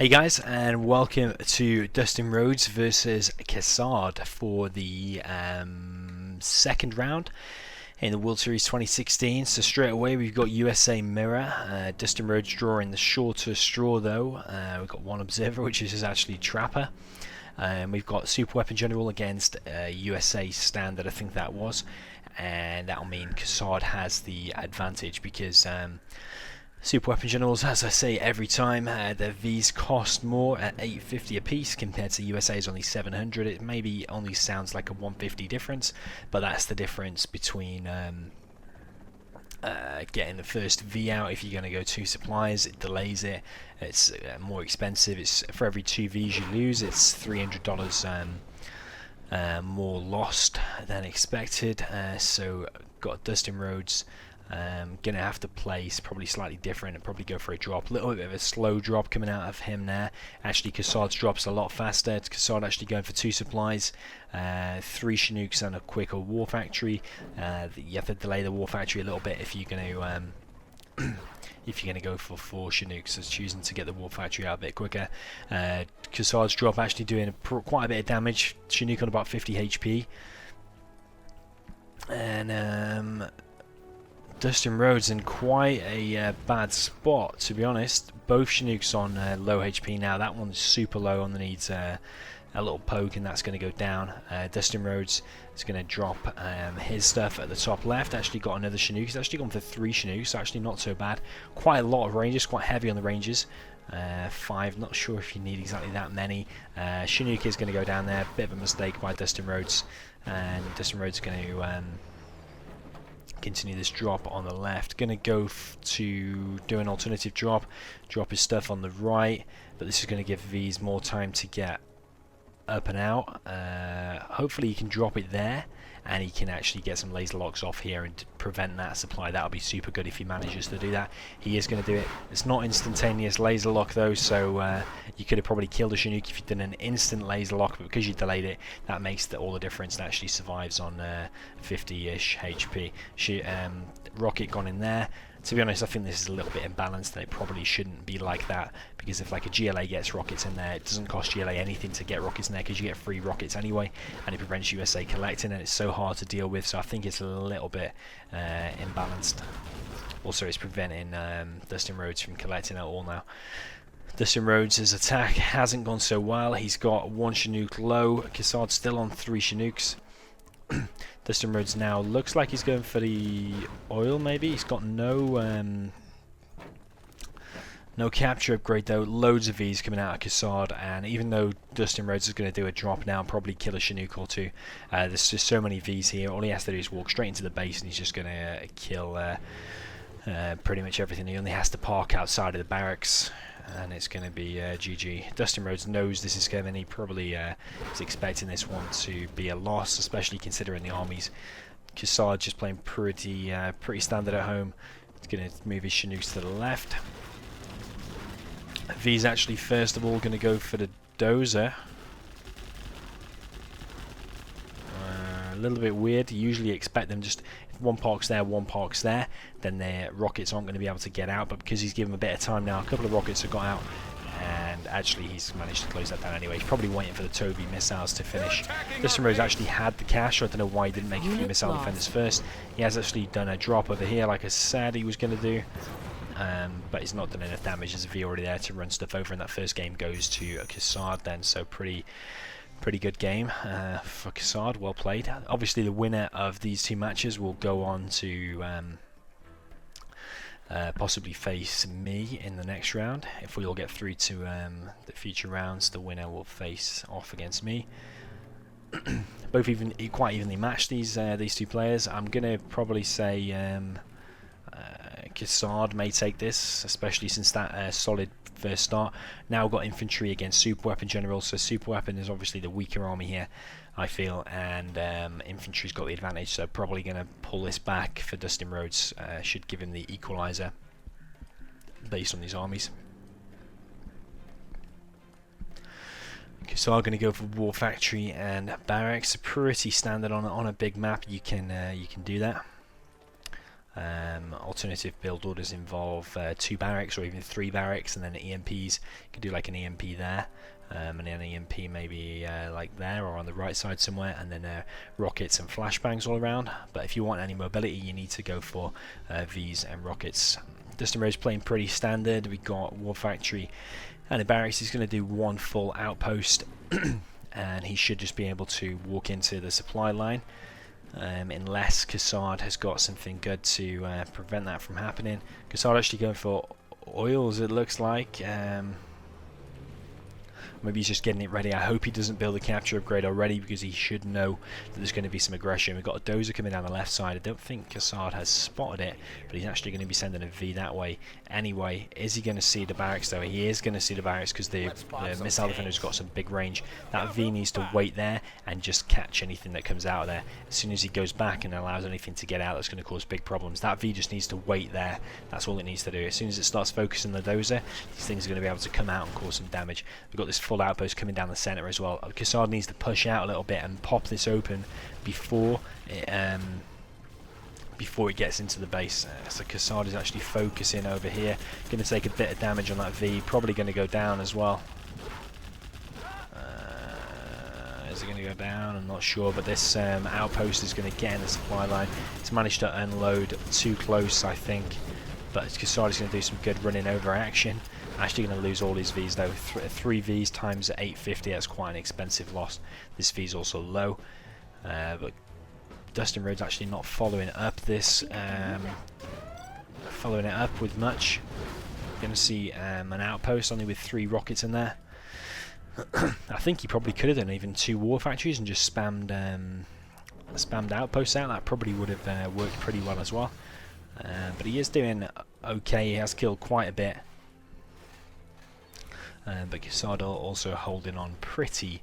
Hey guys, and welcome to DustinRhodes versus Kassad for the second round in the World Series 2016. So straight away we've got USA mirror, DustinRhodes drawing the shorter straw though. We've got one observer, which is actually Trapper. We've got Super Weapon General against USA standard, I think that was, and that'll mean Kassad has the advantage because Super Weapon Generals, as I say every time, their V's cost more at $850 a piece compared to USA's only $700. It maybe only sounds like a $150 difference, but that's the difference between getting the first V out. If you're going to go 2 supplies, it delays it. It's more expensive. It's for every 2 V's you lose, it's $300 more lost than expected. So got DustinRhodes. Gonna have to place probably slightly different and probably go for a drop. A little bit of a slow drop coming out of him there. Actually, Kassad's drop's a lot faster. It's Kassad actually going for 2 supplies, 3 Chinooks and a quicker War Factory. You have to delay the War Factory a little bit if you're going to if you're going to go for 4 Chinooks. So choosing to get the War Factory out a bit quicker. Kassad's drop actually doing quite a bit of damage. Chinook on about 50 HP. And DustinRhodes in quite a bad spot, to be honest. Both Chinooks on low HP now. That one's super low and needs a little poke, and that's going to go down. DustinRhodes is going to drop his stuff at the top left. Actually got another Chinook. He's actually gone for 3 Chinooks. Actually not so bad. Quite a lot of ranges. Quite heavy on the ranges. 5. Not sure if you need exactly that many. Chinook is going to go down there. Bit of a mistake by DustinRhodes, and DustinRhodes is going to continue this drop on the left. Gonna go to do an alternative drop his stuff on the right, but this is going to give V's more time to get up and out. Hopefully he can drop it there and he can actually get some laser locks off here and prevent that supply. That'll be super good if he manages to do that. He is going to do it. It's not instantaneous laser lock though, so you could have probably killed a Chinook if you'd done an instant laser lock, but because you delayed it, that makes all the difference and actually survives on 50-ish HP. Rocket gone in there. To be honest, I think this is a little bit imbalanced, and it probably shouldn't be like that, because if like a GLA gets rockets in there, it doesn't cost GLA anything to get rockets in there because you get free rockets anyway, and it prevents USA collecting, and it's so hard to deal with, so I think it's a little bit imbalanced. Also, it's preventing DustinRhodes from collecting at all now. DustinRhodes' attack hasn't gone so well. He's got 1 Chinook low. Kassad's still on 3 Chinooks. DustinRhodes now looks like he's going for the oil, maybe. He's got no capture upgrade though. Loads of V's coming out of Kassad, and even though DustinRhodes is going to do a drop now and probably kill a Chinook or 2, there's just so many V's here. All he has to do is walk straight into the base and he's just going to kill pretty much everything. He only has to park outside of the barracks, and it's going to be GG. DustinRhodes knows this is coming. He probably is expecting this one to be a loss, especially considering the armies. Kassad just playing pretty standard at home. He's going to move his Chinooks to the left. V's actually first of all going to go for the dozer. A little bit weird. You usually expect them just, if one parks there, one parks there, then their rockets aren't going to be able to get out, but because he's given them a bit of time now, a couple of rockets have got out, and actually he's managed to close that down anyway. He's probably waiting for the Toby missiles to finish. DustinRhodes actually had the cash, so I don't know why he didn't make a few missile defenders first. He has actually done a drop over here like I said he was going to do, but he's not done enough damage. There's a V already there to run stuff over, and that first game goes to Kassad then, so pretty good game for Kassad. Well played. Obviously the winner of these 2 matches will go on to possibly face me in the next round. If we all get through to the future rounds, the winner will face off against me. Both quite evenly matched, these 2 players. I'm gonna probably say Kassad may take this, especially since that solid first start. Now got infantry against Super Weapon General, so Super Weapon is obviously the weaker army here, I feel, and infantry's got the advantage, so probably going to pull this back for DustinRhodes. Should give him the equalizer based on these armies. So I'm going to go for War Factory and Barracks. Pretty standard on a big map. You can do that. Alternative build orders involve 2 barracks or even 3 barracks, and then EMPs. You could do like an EMP there, and an EMP maybe like there or on the right side somewhere, and then rockets and flashbangs all around. But if you want any mobility, you need to go for Vs and rockets. DustinRhodes playing pretty standard. We got War Factory and a barracks. He's going to do 1 full outpost, and he should just be able to walk into the supply line. Unless Kassad has got something good to prevent that from happening. Kassad actually going for oils, it looks like. Maybe he's just getting it ready. I hope he doesn't build a capture upgrade already, because he should know that there's going to be some aggression. We've got a dozer coming down the left side. I don't think Kassad has spotted it, but he's actually going to be sending a V that way anyway. Is he going to see the barracks though? He is going to see the barracks, because the missile defender's got some big range. That V needs to wait there and just catch anything that comes out of there. As soon as he goes back and allows anything to get out, that's going to cause big problems. That V just needs to wait there. That's all it needs to do. As soon as it starts focusing the dozer, these things are going to be able to come out and cause some damage. We've got this full outpost coming down the center as well. Kassad needs to push out a little bit and pop this open before it gets into the base. So Kassad is actually focusing over here. Going to take a bit of damage on that V. Probably going to go down as well. Is it going to go down? I'm not sure, but this outpost is going to get in the supply line. It's managed to unload too close, I think, but Kassad is going to do some good running over action. Actually going to lose all his Vs though. 3 Vs times 850, that's quite an expensive loss. This V is also low, but DustinRhodes actually not following up this, following it up with much. Going to see an outpost only with 3 rockets in there. I think he probably could have done even 2 war factories and just spammed outposts out. That probably would have worked pretty well as well. But he is doing okay. He has killed quite a bit. But Kassad also holding on pretty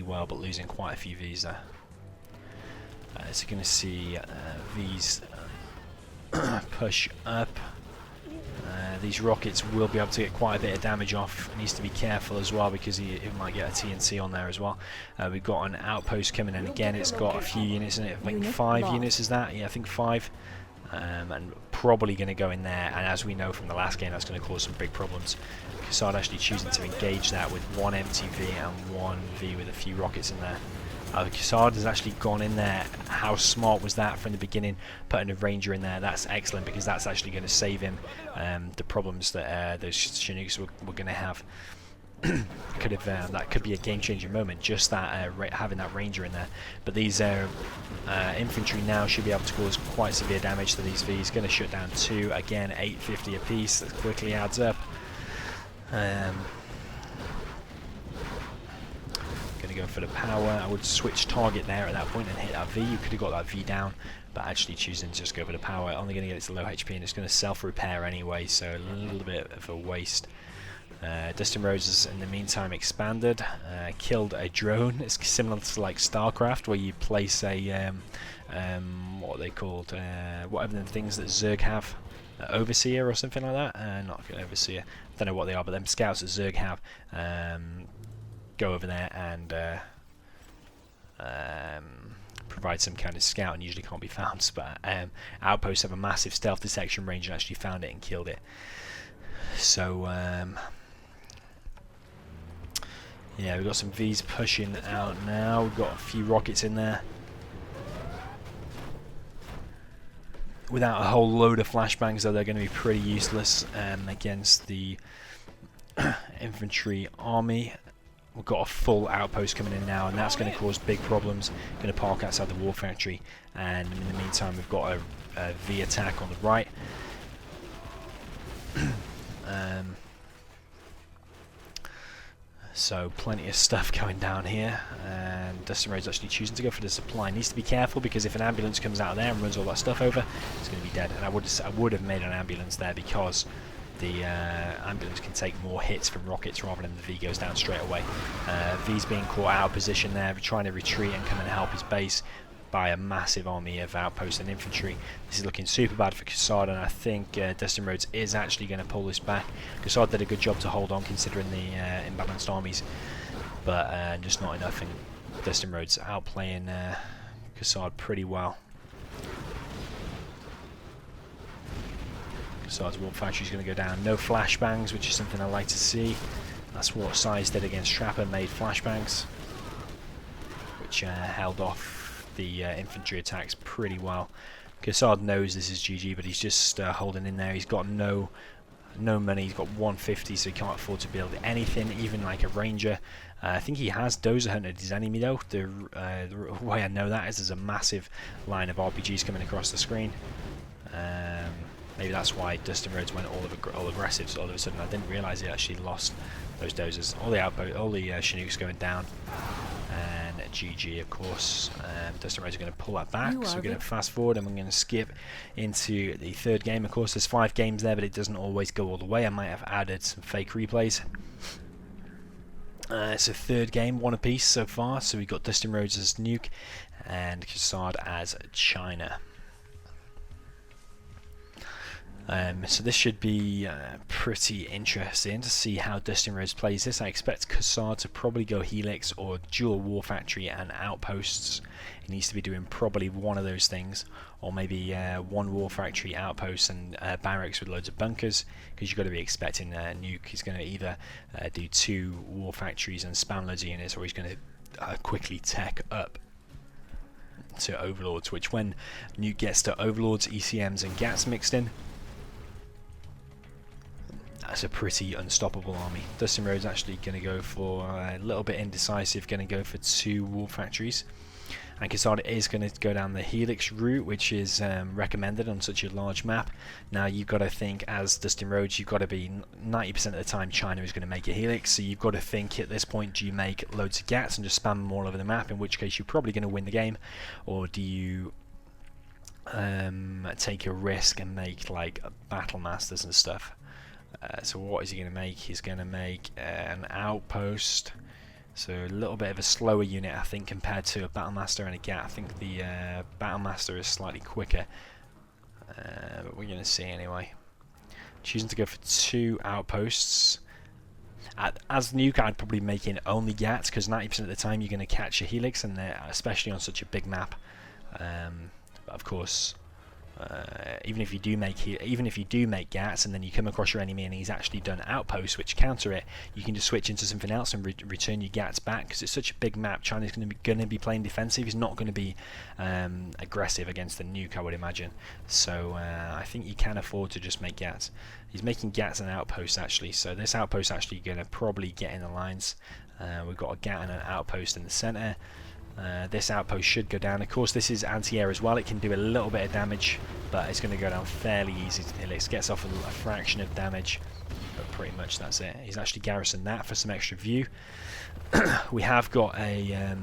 well, but losing quite a few Vs there. So you're going to see Vs push up. These rockets will be able to get quite a bit of damage off. He needs to be careful as well, because he might get a TNT on there as well. We've got an outpost coming in again. It's got a few units in it. I think 5 units is that? Yeah, I think 5. And probably going to go in there, and as we know from the last game, that's going to cause some big problems. Kassad actually choosing to engage that with 1 MTV and 1 V with a few rockets in there. Kassad has actually gone in there. How smart was that from the beginning, putting a ranger in there? That's excellent, because that's actually going to save him the problems that those Chinooks were going to have. That could be a game-changing moment, just that having that ranger in there. But these infantry now should be able to cause quite severe damage to these Vs. Going to shut down 2 again, 850 apiece. That quickly adds up. Going to go for the power. I would switch target there at that point and hit that V. You could have got that V down, but actually choosing to just go for the power. Only going to get it to low HP, and it's going to self-repair anyway, so a little bit of a waste. DustinRhodes has in the meantime expanded, killed a drone. It's similar to like StarCraft, where you place a what are they called? Whatever the things that Zerg have, Overseer or something like that. Not Overseer. I don't know what they are, but them scouts that Zerg have go over there and provide some kind of scout, and usually can't be found. But outposts have a massive stealth detection range, and actually found it and killed it. So yeah, we've got some Vs pushing out now. We've got a few rockets in there. Without a whole load of flashbangs, though, they're going to be pretty useless against the infantry army. We've got a full outpost coming in now, and that's going to cause big problems. Going to park outside the war factory, and in the meantime, we've got a V attack on the right. So plenty of stuff going down here, and DustinRhodes actually choosing to go for the supply. Needs to be careful, because if an ambulance comes out of there and runs all that stuff over, it's going to be dead. And I would have made an ambulance there, because the ambulance can take more hits from rockets rather than the V goes down straight away. V's being caught out of position there, trying to retreat and come and help his base by a massive army of outposts and infantry. This is looking super bad for Kassad, and I think DustinRhodes is actually going to pull this back. Kassad did a good job to hold on, considering the imbalanced armies, but just not enough, and DustinRhodes outplaying Kassad pretty well. Kassad's warp factory is going to go down. No flashbangs, which is something I like to see. That's what Size did against Trapper, made flashbangs, which held off the infantry attacks pretty well. Kassad knows this is GG, but he's just holding in there. He's got no money. He's got 150, so he can't afford to build anything, even like a ranger. I think he has Dozer hunted his enemy though. The way I know that is there's a massive line of RPGs coming across the screen. Maybe that's why DustinRhodes went all aggressive. So all of a sudden, I didn't realise he actually lost those Dozers. All the Chinooks going down, and GG of course. DustinRhodes are going to pull that back, so we're going to fast forward and we're going to skip into the third game. Of course, there's 5 games there, but it doesn't always go all the way. I might have added some fake replays. It's a third game, 1 apiece so far. So we've got DustinRhodes as Nuke and Kassad as China. So this should be pretty interesting to see how DustinRhodes plays this. I expect Kassad to probably go Helix or dual war factory and outposts. He needs to be doing probably one of those things, or maybe 1 war factory, outposts, and barracks with loads of bunkers, because you've got to be expecting Nuke. He's going to either do 2 war factories and spam loads of units, or he's going to quickly tech up to Overlords, which when Nuke gets to Overlords, ECMs and GATs mixed in, that's a pretty unstoppable army. DustinRhodes actually going to go for a little bit indecisive, going to go for 2 war factories. And Kassad is going to go down the Helix route, which is recommended on such a large map. Now you've got to think, as DustinRhodes, you've got to be 90% of the time China is going to make a Helix, so you've got to think at this point, do you make loads of GATs and just spam them all over the map, in which case you're probably going to win the game, or do you take a risk and make like battle masters and stuff? So what is he going to make? He's going to make an outpost, so a little bit of a slower unit, I think, compared to a Battlemaster and a GAT. I think the Battlemaster is slightly quicker, but we're going to see anyway. Choosing to go for 2 outposts. As Nuke, I'd probably make in only GATs, because 90% of the time you're going to catch a Helix, and especially on such a big map. But of course, even if you do make GATs and then you come across your enemy and he's actually done outposts which counter it, you can just switch into something else and return your GATs back, because it's such a big map. China's going to be playing defensive. He's not going to be aggressive against the Nuke, I would imagine. So I think you can afford to just make GATs. He's making GATs and outposts actually, so this outpost actually going to probably get in the lines. We've got a GAT and an outpost in the center. This outpost should go down. Of course, this is anti-air as well. It can do a little bit of damage, but it's going to go down fairly easy. It gets off a fraction of damage, but pretty much that's it. He's actually garrisoned that for some extra view. We have got a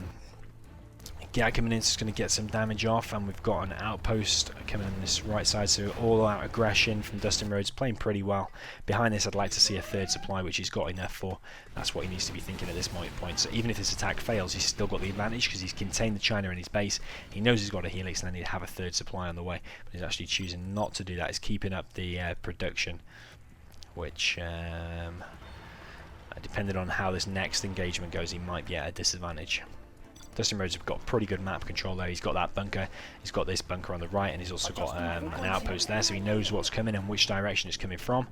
GAT coming in, so it's going to get some damage off, and we've got an outpost coming on this right side, so all-out aggression from DustinRhodes, playing pretty well. Behind this, I'd like to see a 3rd supply, which he's got enough for. That's what he needs to be thinking at this point. So even if this attack fails, he's still got the advantage, because he's contained the China in his base. He knows he's got a Helix, and then he'd have a 3rd supply on the way, but he's actually choosing not to do that. He's keeping up the production, which, depending on how this next engagement goes, he might be at a disadvantage. DustinRhodes have got pretty good map control there. He's got that bunker, he's got this bunker on the right, and he's also got an outpost there, so he knows what's coming and which direction it's coming from.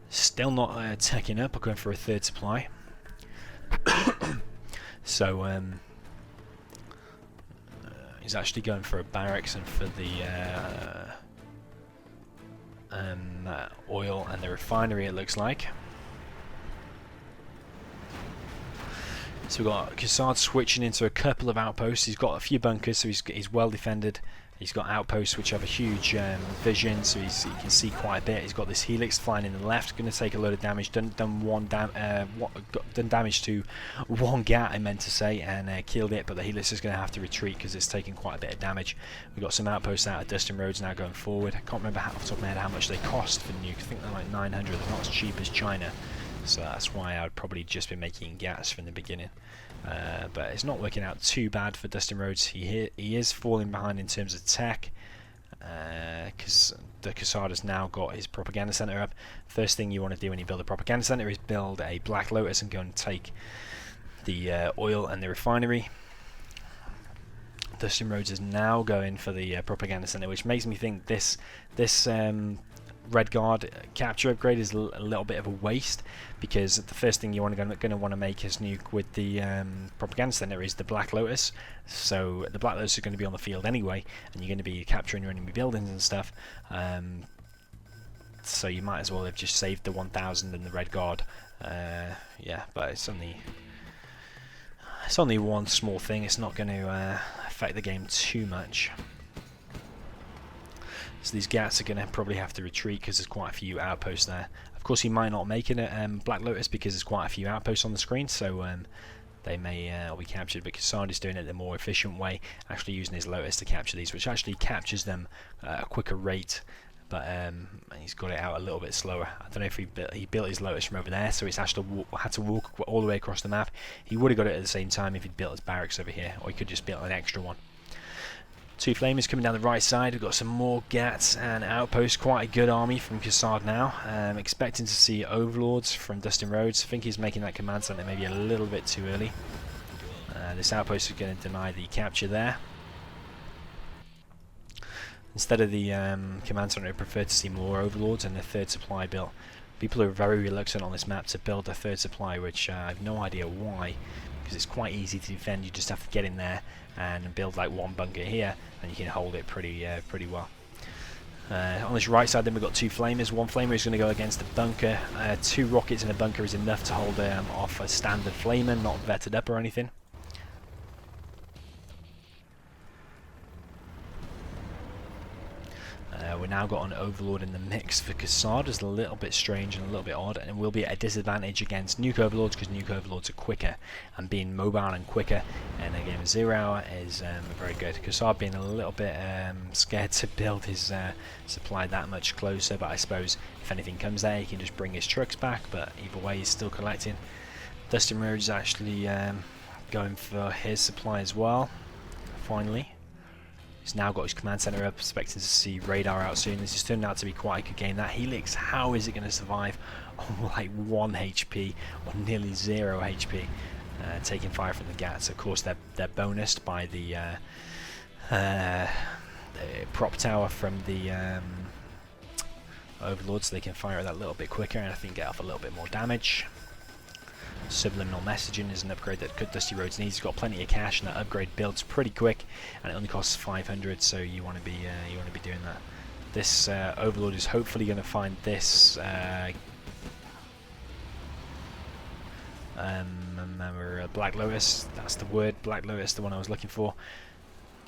Still not teching up or going for a 3rd supply. So he's actually going for a barracks and for the oil and the refinery, it looks like. So we've got Kassad switching into a couple of outposts. He's got a few bunkers, so he's well defended. He's got outposts which have a huge vision, so he can see quite a bit. He's got this Helix flying in the left, going to take a load of damage. Done damage to 1 GAT, I meant to say, and killed it. But the Helix is going to have to retreat because it's taking quite a bit of damage. We've got some outposts out at DustinRhodes now going forward. I can't remember off the top of my head how much they cost for Nuke. I think they're like 900. They're not as cheap as China. So that's why I would probably just be making GATs from the beginning. But it's not working out too bad for DustinRhodes. He is falling behind in terms of tech, because the Kassad has now got his propaganda center up. First thing you want to do when you build a propaganda center is build a Black Lotus and go and take the oil and the refinery. DustinRhodes is now going for the propaganda center, which makes me think this Red Guard capture upgrade is a little bit of a waste, because the first thing you're going to want to make as nuke with the propaganda center is the Black Lotus. So the Black Lotus is going to be on the field anyway, and you're going to be capturing your enemy buildings and stuff. So you might as well have just saved the 1000 and the Red Guard. Yeah, but it's only one small thing. It's not going to affect the game too much. So these Gats are going to probably have to retreat because there's quite a few outposts there. Of course, he might not make it at Black Lotus because there's quite a few outposts on the screen, so they may all be captured. But Kassad is doing it the more efficient way, actually using his Lotus to capture these, which actually captures them at a quicker rate. But he's got it out a little bit slower. I don't know if he built his Lotus from over there, so it's actually had to walk all the way across the map. He would have got it at the same time if he'd built his barracks over here, or he could just build an extra one. 2 flamers coming down the right side. We've got some more Gats and outposts. Quite a good army from Kassad now. Expecting to see overlords from DustinRhodes. I think he's making that command center maybe a little bit too early. This outpost is going to deny the capture there. Instead of the command center, I prefer to see more overlords and a 3rd supply built. People are very reluctant on this map to build a 3rd supply, which I have no idea why, because it's quite easy to defend. You just have to get in there and build like one bunker here, and you can hold it pretty well. On this right side, then we've got 2 flamers. 1 flamer is going to go against the bunker. 2 rockets in a bunker is enough to hold off a standard flamer, not vetted up or anything. We've now got an overlord in the mix for Kassad. It's a little bit strange and a little bit odd, and it will be at a disadvantage against nuke overlords because nuke overlords are quicker, and being mobile and quicker in a game of 0 hour is very good. Kassad being a little bit scared to build his supply that much closer, but I suppose if anything comes there he can just bring his trucks back, but either way he's still collecting. DustinRhodes is actually going for his supply as well, finally. He's now got his command center up, expecting to see radar out soon. This has turned out to be quite a good game. That Helix, how is it going to survive on like 1 HP or nearly 0 HP? Taking fire from the Gats. Of course, they're bonused by the prop tower from the Overlord, so they can fire it that little bit quicker and I think get off a little bit more damage. Subliminal messaging is an upgrade that DustinRhodes needs. He's got plenty of cash, and that upgrade builds pretty quick, and it only costs 500. So you want to be doing that. This Overlord is hopefully going to find this Black Lotus. That's the word, Black Lotus, the one I was looking for.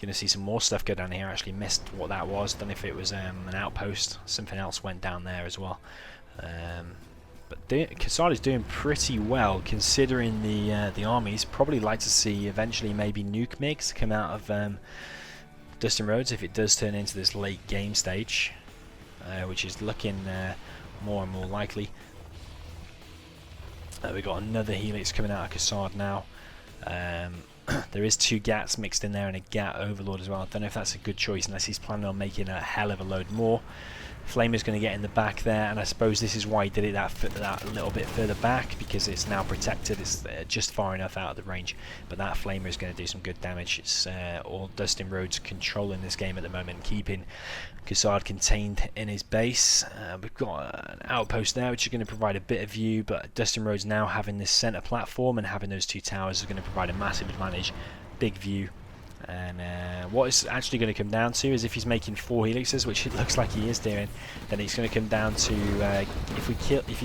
Going to see some more stuff go down here. I actually missed what that was. Don't know if it was an outpost. Something else went down there as well. But Kassad is doing pretty well considering the armies. Probably like to see eventually maybe nuke mix come out of DustinRhodes if it does turn into this late game stage, which is looking more and more likely. We've got another Helix coming out of Kassad now. There is 2 Gats mixed in there and a Gat Overlord as well. I don't know if that's a good choice unless he's planning on making a hell of a load more. Flamer's going to get in the back there, and I suppose this is why he did it that little bit further back, because it's now protected. It's just far enough out of the range, but that Flamer is going to do some good damage. It's all DustinRhodes controlling this game at the moment, keeping Kassad contained in his base. We've got an outpost there which is going to provide a bit of view, but DustinRhodes now having this center platform and having those 2 towers is going to provide a massive advantage. Big view. And what it's actually going to come down to is if he's making 4 helixes, which it looks like he is doing, then it's going to come down to if he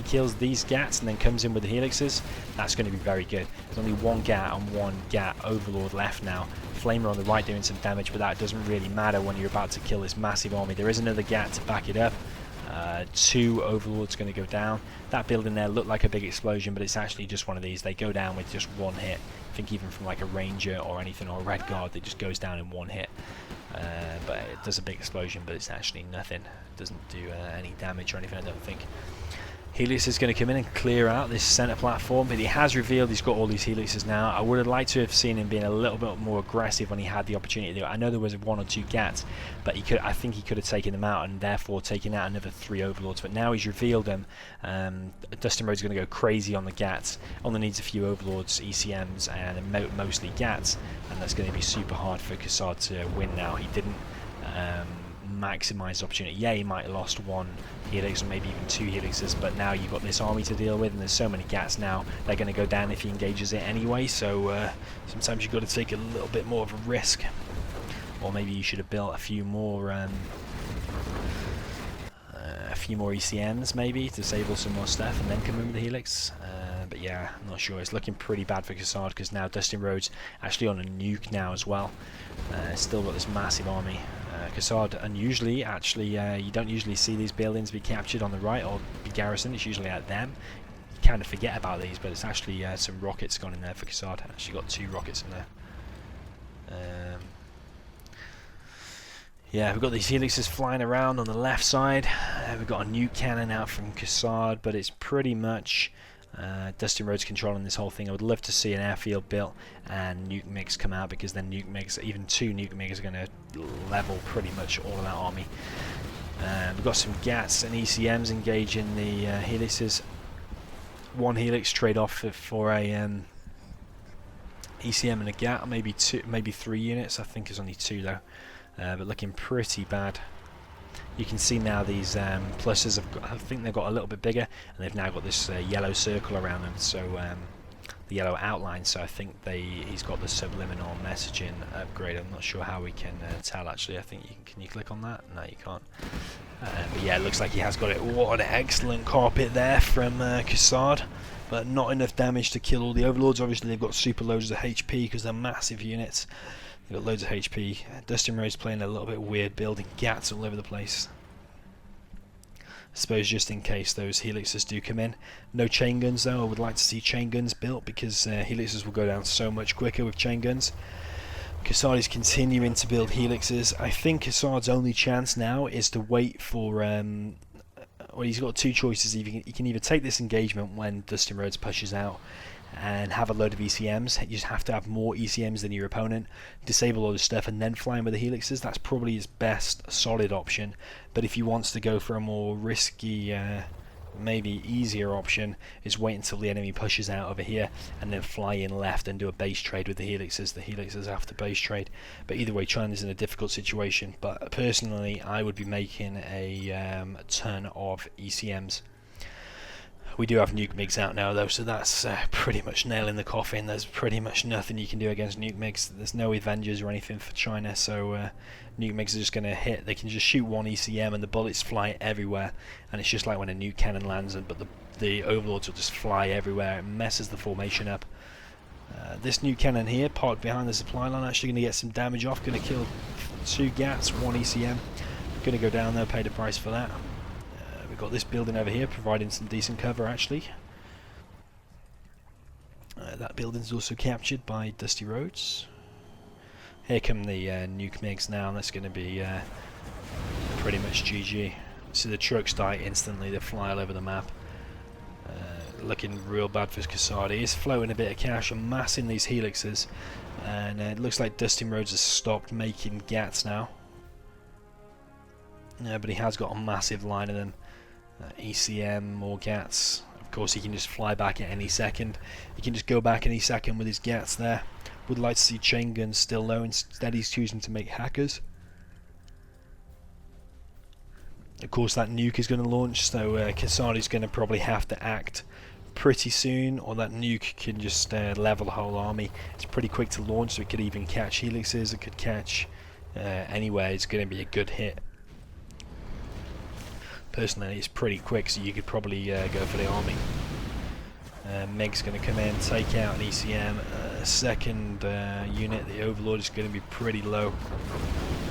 kills these Gats and then comes in with the helixes, that's going to be very good. There's only 1 Gat and 1 Gat Overlord left now. Flamer on the right doing some damage, but that doesn't really matter when you're about to kill this massive army. There is another Gat to back it up. 2 Overlords going to go down. That building there looked like a big explosion, but it's actually just one of these. They go down with just 1 hit. I think even from like a Ranger or anything, or a Red Guard, it just goes down in 1 hit. But it does a big explosion, but it's actually nothing. It doesn't do any damage or anything, I don't think. Helix is going to come in and clear out this center platform, but he has revealed he's got all these Helixes now. I would have liked to have seen him being a little bit more aggressive when he had the opportunity to do it. I know there was 1 or 2 Gats, but I think he could have taken them out and therefore taken out another 3 Overlords. But now he's revealed them. DustinRhodes is going to go crazy on the Gats. Only needs a few Overlords, ECMs, and mostly Gats, and that's going to be super hard for Kassad to win now. He didn't maximise opportunity. Yeah, he might have lost one helix or maybe even two helixes, but now you've got this army to deal with, and there's so many Gats now, they're going to go down if he engages it anyway, so sometimes you've got to take a little bit more of a risk. Or maybe you should have built a few more ECMs maybe to disable some more stuff and then come in with the helix. But yeah, I'm not sure. It's looking pretty bad for Kassad because now DustinRhodes actually on a nuke now as well. Still got this massive army. Kassad, unusually, actually, you don't usually see these buildings be captured on the right or be garrisoned. It's usually at them. You kind of forget about these, but it's actually some rockets gone in there for Kassad. Actually got 2 rockets in there. Yeah, we've got these helixes flying around on the left side. We've got a nuke cannon out from Kassad, but it's pretty much DustinRhodes controlling this whole thing. I would love to see an airfield built and nuke MiGs come out, because then nuke MiGs, even 2 nuke MiGs, are going to level pretty much all of that army. We've got some Gats and ECMs engaging the helixes. 1 helix trade off for a ECM and a Gat, maybe 2, maybe 3 units. I think it's only 2 though. But looking pretty bad. You can see now these pluses I think they've got a little bit bigger, and they've now got this yellow circle around them, so the yellow outline, so I think he's got the subliminal messaging upgrade. I'm not sure how we can tell actually. I think can you click on that? No, you can't. But yeah, it looks like he has got it. What an excellent carpet there from Kassad, but not enough damage to kill all the overlords. Obviously they've got super loads of HP because they're massive units. They've got loads of HP. DustinRhodes playing a little bit weird, building Gats all over the place. I suppose just in case those helixes do come in. No chain guns though. I would like to see chain guns built, because helixes will go down so much quicker with chain guns. Kassad is continuing to build helixes. I think Kassad's only chance now is to wait for well, he's got 2 choices. He can either take this engagement when DustinRhodes pushes out and have a load of ECMs. You just have to have more ECMs than your opponent, disable all the stuff, and then fly in with the helixes. That's probably his best solid option. But if he wants to go for a more risky, maybe easier option, is wait until the enemy pushes out over here and then fly in left and do a base trade with the helixes. The helixes have to base trade. But either way, China's in a difficult situation. But personally, I would be making a ton of ECMs. We do have nuke MiGs out now though, so that's pretty much nail in the coffin. There's pretty much nothing you can do against nuke MiGs. There's no Avengers or anything for China, so nuke MiGs are just going to hit. They can just shoot 1 ECM and the bullets fly everywhere, and it's just like when a nuke cannon lands, but the overlords will just fly everywhere. It messes the formation up. This nuke cannon here, parked behind the supply line, actually going to get some damage off. Going to kill 2 Gats, 1 ECM. Going to go down there, pay the price for that. We've got this building over here providing some decent cover actually. That building's also captured by DustinRhodes. Here come the nuke MiGs now, and that's going to be pretty much GG. So the trucks die instantly, they fly all over the map. Looking real bad for Kassad. He is floating a bit of cash and massing these helixes, and it looks like DustinRhodes has stopped making Gats now. But he has got a massive line of them. ECM, more Gats. Of course he can just fly back at any second. He can just go back any second with his Gats there. Would like to see chain guns still low, instead he's choosing to make hackers. Of course that nuke is going to launch, so Kassad is going to probably have to act pretty soon, or that nuke can just level the whole army. It's pretty quick to launch, so it could even catch helixes, it could catch anywhere. It's going to be a good hit. Personally, it's pretty quick, so you could probably go for the army. Meg's going to come in, take out an ECM. Second unit, the Overlord, is going to be pretty low.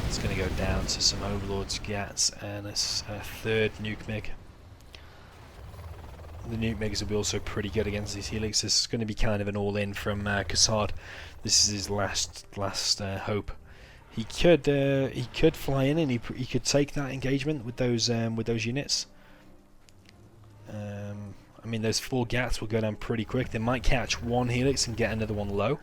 It's going to go down to some Overlords, Gats, and a third nuke MiG. The nuke MiGs will be also pretty good against these helixes. It's going to be kind of an all-in from Kassad. This is his last hope. He could fly in and he could take that engagement with those units. I mean, those 4 Gats will go down pretty quick. They might catch 1 helix and get another one low.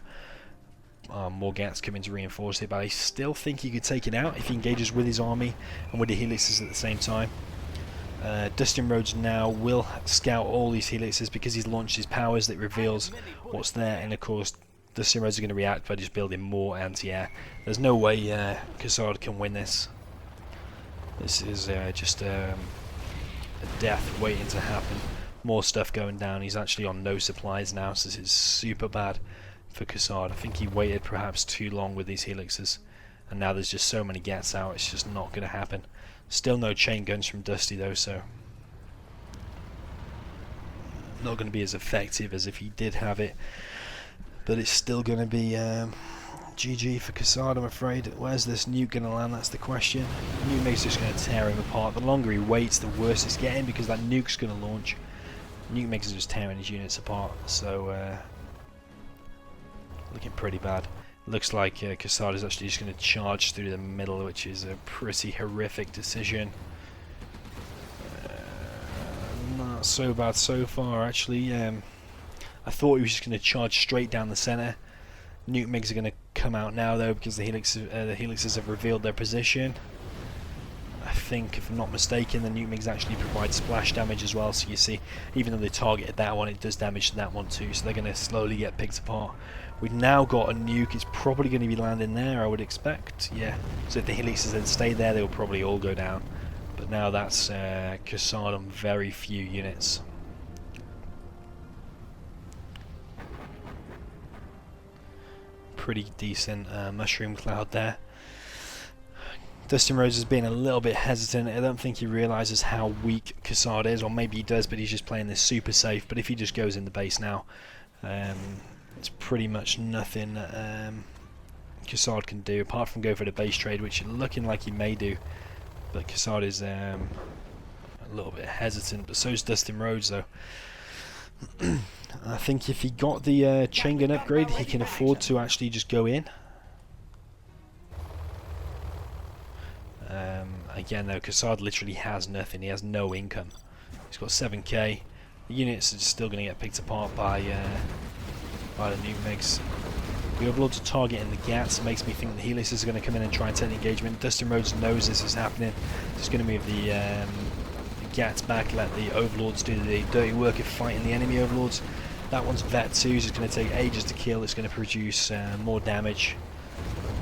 More Gats coming to reinforce it, but I still think he could take it out if he engages with his army and with the helixes at the same time. DustinRhodes now will scout all these helixes because he's launched his powers that reveals what's there, and of course DustinRhodes are going to react by just building more anti-air. There's no way Kassad can win this. This is just a death waiting to happen. More stuff going down. He's actually on no supplies now, so this is super bad for Kassad. I think he waited perhaps too long with these helixes, and now there's just so many gets out, it's just not going to happen. Still no chain guns from Dusty though, so not going to be as effective as if he did have it, but it's still going to be GG for Kassad, I'm afraid. Where's this nuke going to land? That's the question. Nuke's just going to tear him apart. The longer he waits, the worse it's getting, because that nuke's going to launch. Nuke is just tearing his units apart, so looking pretty bad. Looks like Kassad is actually just going to charge through the middle, which is a pretty horrific decision. Not so bad so far, actually. I thought he was just going to charge straight down the centre. Nuke MiGs are going to come out now, though, because the helixes have revealed their position. I think, if I'm not mistaken, the nuke MiGs actually provide splash damage as well, so you see, even though they targeted that one, it does damage to that one too, so they're going to slowly get picked apart. We've now got a nuke. It's probably going to be landing there, I would expect. Yeah, so if the helixes had stayed there, they will probably all go down. But now that's Kassad on very few units. Pretty decent mushroom cloud there. DustinRhodes has been a little bit hesitant. I don't think he realises how weak Kassad is, or maybe he does, but he's just playing this super safe. But if he just goes in the base now, it's pretty much nothing Kassad can do, apart from go for the base trade, which is looking like he may do. But Kassad is a little bit hesitant, but so is DustinRhodes, though. I think if he got the chain gun upgrade, he can afford to actually just go in. Again though, Kassad literally has nothing. He has no income. He's got 7k. The units are still going to get picked apart by the nuke MiGs. The Overlords are targeting the Gats. It makes me think the helixes are going to come in and try and take the engagement. DustinRhodes knows this is happening. He's going to move the Gats back, let the Overlords do the dirty work of fighting the enemy Overlords. That one's Vet 2, so it's going to take ages to kill. It's going to produce more damage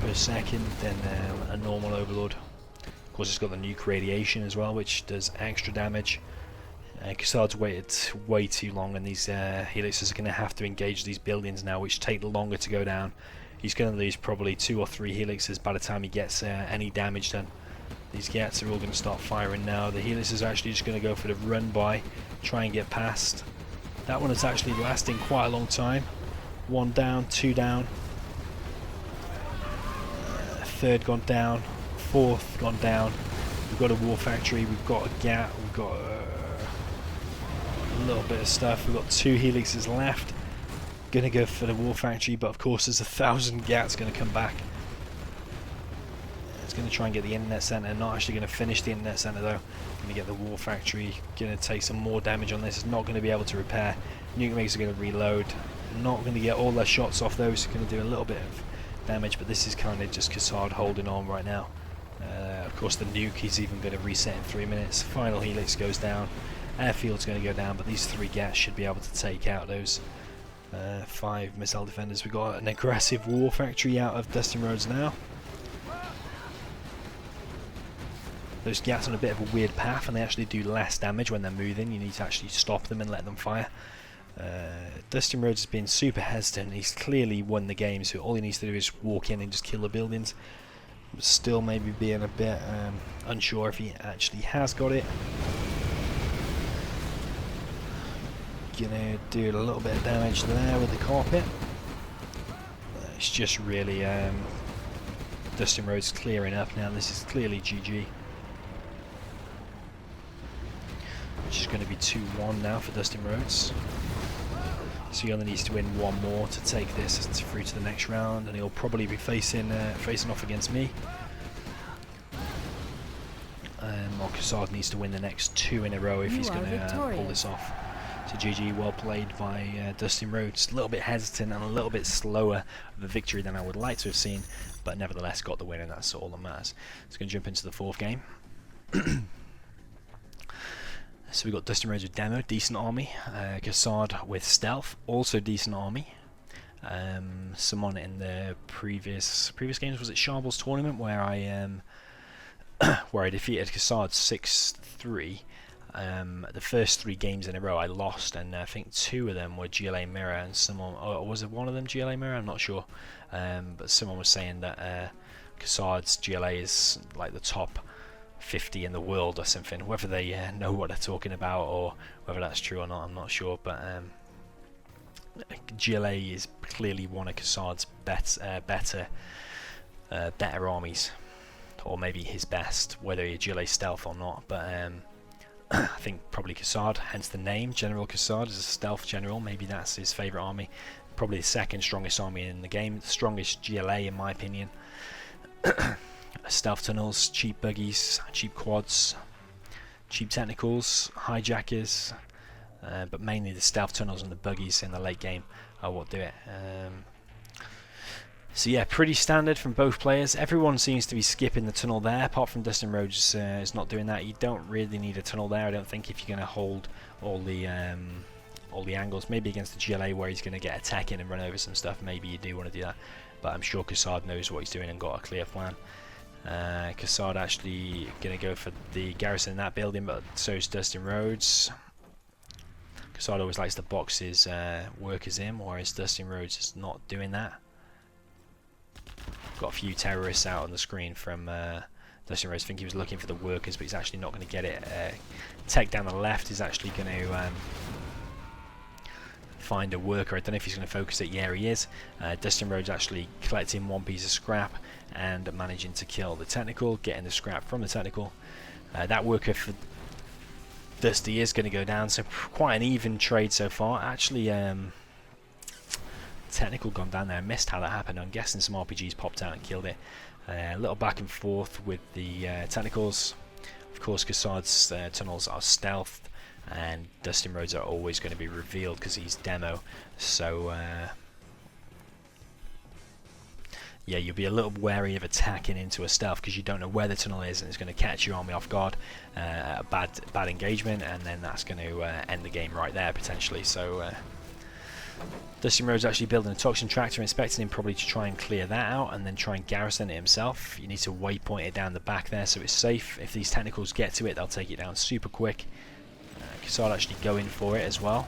per second than a normal Overlord. Of course, it's got the nuke radiation as well, which does extra damage. Kassad's waited way too long, and these helixes are going to have to engage these buildings now, which take longer to go down. He's going to lose probably 2 or 3 helixes by the time he gets any damage done. These Gats are all going to start firing now. The helixes are actually just going to go for the run by, try and get past. That one is actually lasting quite a long time. 1 down, 2 down. 3rd gone down. 4th gone down. We've got a war factory. We've got a Gat. We've got a little bit of stuff. We've got 2 helixes left. Gonna go for the war factory, but of course there's 1,000 Gats going to come back. It's going to try and get the internet center. Not actually going to finish the internet center though. Going to get the war factory. Going to take some more damage on this. It's not going to be able to repair. Nuke MiGs are going to reload. Not going to get all their shots off those. Going to do a little bit of damage, but this is kind of just Kassad holding on right now. Of course the nuke is even going to reset in 3 minutes. Final helix goes down. Airfield's going to go down, but these 3 Gats should be able to take out those 5 missile defenders. We've got an aggressive war factory out of DustinRhodes now. Those Gats on a bit of a weird path, and they actually do less damage when they're moving. You need to actually stop them and let them fire. DustinRhodes has been super hesitant. He's clearly won the game, so all he needs to do is walk in and just kill the buildings. Still maybe being a bit unsure if he actually has got it. Gonna do a little bit of damage there with the carpet. It's just really DustinRhodes clearing up now. This is clearly GG. Which is going to be 2-1 now for DustinRhodes. So he only needs to win 1 more to take this through to the next round, and he'll probably be facing off against me. Or Kassad needs to win the next 2 in a row if he's going to pull this off. So GG, well played by DustinRhodes. A little bit hesitant and a little bit slower of a victory than I would like to have seen, but nevertheless got the win, and that's all that matters. So going to jump into the 4th game. So we've got DustinRhodes with Demo, decent army. Kassad with Stealth, also decent army. Someone in the previous games, was it Sharbal's tournament, where I where I defeated Kassad 6-3. The first 3 games in a row I lost, and I think 2 of them were GLA Mirror, and someone, oh, was it one of them GLA Mirror? I'm not sure, but someone was saying that Kassad's GLA is like the top 50 in the world or something. Whether they know what they're talking about or whether that's true or not, I'm not sure, but GLA is clearly one of Kassad's better armies, or maybe his best, whether you're GLA stealth or not, but I think probably Kassad, hence the name. General Kassad is a stealth general. Maybe that's his favourite army. Probably the second strongest army in the game. The strongest GLA in my opinion. Stealth tunnels, cheap buggies, cheap quads, cheap technicals, hijackers, but mainly the stealth tunnels and the buggies in the late game are what do it. So yeah, pretty standard from both players. Everyone seems to be skipping the tunnel there, apart from DustinRhodes is not doing that. You don't really need a tunnel there, I don't think, if you're going to hold all the angles. Maybe against the GLA where he's going to get a tech in and run over some stuff, maybe you do want to do that. But I'm sure Kassad knows what he's doing and got a clear plan. Kassad actually going to go for the garrison in that building, but so is DustinRhodes. Kassad always likes to box his workers in, whereas DustinRhodes is not doing that. Got a few terrorists out on the screen from DustinRhodes. I think he was looking for the workers, but he's actually not going to get it. Tech down the left is actually going to find a worker. I don't know if he's going to focus it. Yeah, he is. DustinRhodes actually collecting 1 piece of scrap and managing to kill the technical, getting the scrap from the technical. That worker for Dusty is going to go down, so quite an even trade so far. Actually, technical gone down there. I missed how that happened. I'm guessing some RPGs popped out and killed it. A little back and forth with the technicals. Of course, Kassad's tunnels are stealthed, and DustinRhodes are always going to be revealed because he's demo. So yeah, you'll be a little wary of attacking into a stealth because you don't know where the tunnel is, and it's going to catch your army off guard. A bad engagement, and then that's going to end the game right there potentially. So DustinRhodes actually building a toxin tractor, expecting him probably to try and clear that out and then try and garrison it himself. You need to waypoint it down the back there so it's safe. If these technicals get to it, they'll take it down super quick. Kassad actually going for it as well.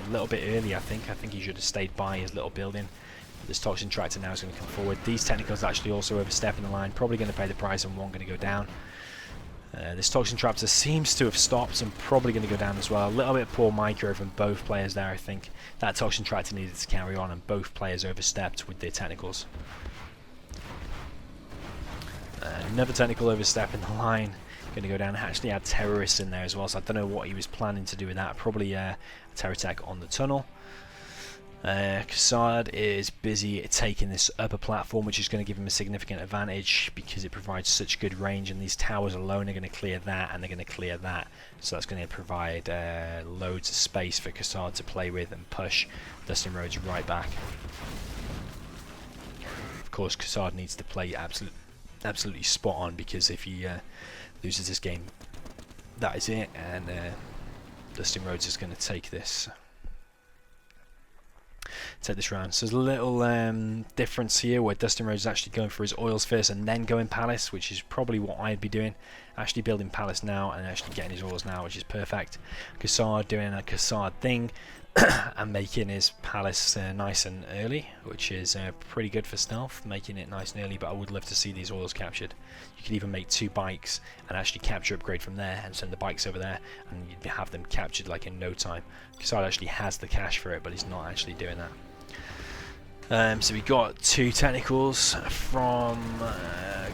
A little bit early, I think. I think he should have stayed by his little building. But this toxin tractor now is going to come forward. These technicals actually also overstepping the line, probably going to pay the price, and one going to go down. This toxin tractor seems to have stopped and probably going to go down as well. A little bit poor micro from both players there, I think. That toxin tractor needed to carry on, and both players overstepped with their technicals. Another technical overstep in the line. Going to go down. Actually had terrorists in there as well, so I don't know what he was planning to do with that. Probably a terror attack on the tunnel. Kassad is busy taking this upper platform, which is going to give him a significant advantage because it provides such good range, and these towers alone are going to clear that, and they're going to clear that, so that's going to provide loads of space for Kassad to play with and push DustinRhodes right back. Of course, Kassad needs to play absolutely spot on, because if he loses this game, that is it, and DustinRhodes is going to take this round. So there's a little difference here where DustinRhodes is actually going for his oils first and then going palace, which is probably what I'd be doing. Actually building palace now and actually getting his oils now, which is perfect. Kassad doing a Kassad thing and making his palace nice and early, which is pretty good for stealth, making it nice and early, but I would love to see these oils captured. You could even make 2 bikes and actually capture upgrade from there and send the bikes over there, and you'd have them captured like in no time. Kassad actually has the cash for it, but he's not actually doing that. So we got 2 technicals from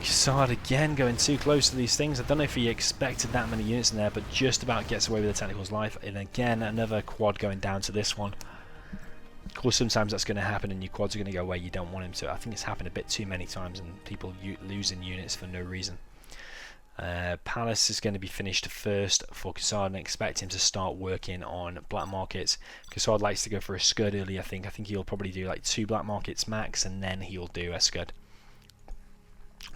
Kassad again, going too close to these things. I don't know if he expected that many units in there, but just about gets away with the technicals life. And again, another quad going down to this one. Of course, sometimes that's going to happen and your quads are going to go where you don't want him to. I think it's happened a bit too many times and people losing units for no reason. Palace is going to be finished first for Kassad, and expect him to start working on black markets. Kassad likes to go for a scud early, I think. I think he'll probably do like 2 black markets max, and then he'll do a scud.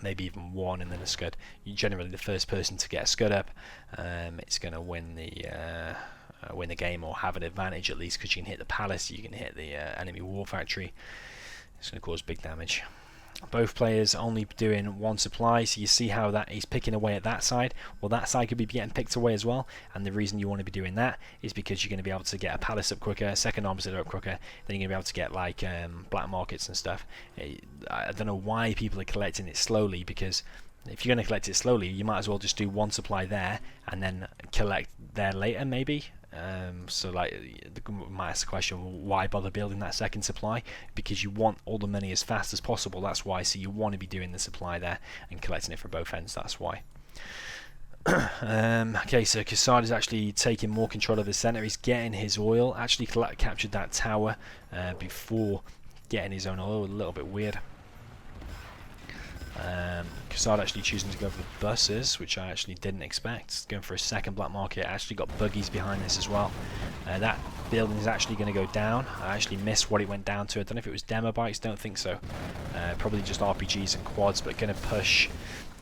Maybe even 1 and then a scud. You're generally the first person to get a scud up. It's going to win the game, or have an advantage at least, because you can hit the palace, you can hit the enemy war factory. It's going to cause big damage. Both players only doing one supply, so you see how that he's picking away at that side. Well, that side could be getting picked away as well, and the reason you want to be doing that is because you're going to be able to get a palace up quicker, second arms up quicker, then you're going to be able to get like black markets and stuff. I don't know why people are collecting it slowly, because if you're going to collect it slowly, you might as well just do one supply there and then collect there later, maybe. So like, you might ask the question, why bother building that second supply? Because you want all the money as fast as possible, that's why. So you want to be doing the supply there and collecting it from both ends, that's why. Okay, so Kassad is actually taking more control of the center. He's getting his oil, actually captured that tower before getting his own oil. A little bit weird. Kassad actually choosing to go for the buses, which I actually didn't expect. Going for a second black market. Actually got buggies behind this as well. That building is actually going to go down. I actually missed what it went down to. I don't know if it was demo bikes, don't think so. Probably just RPGs and quads, but going to push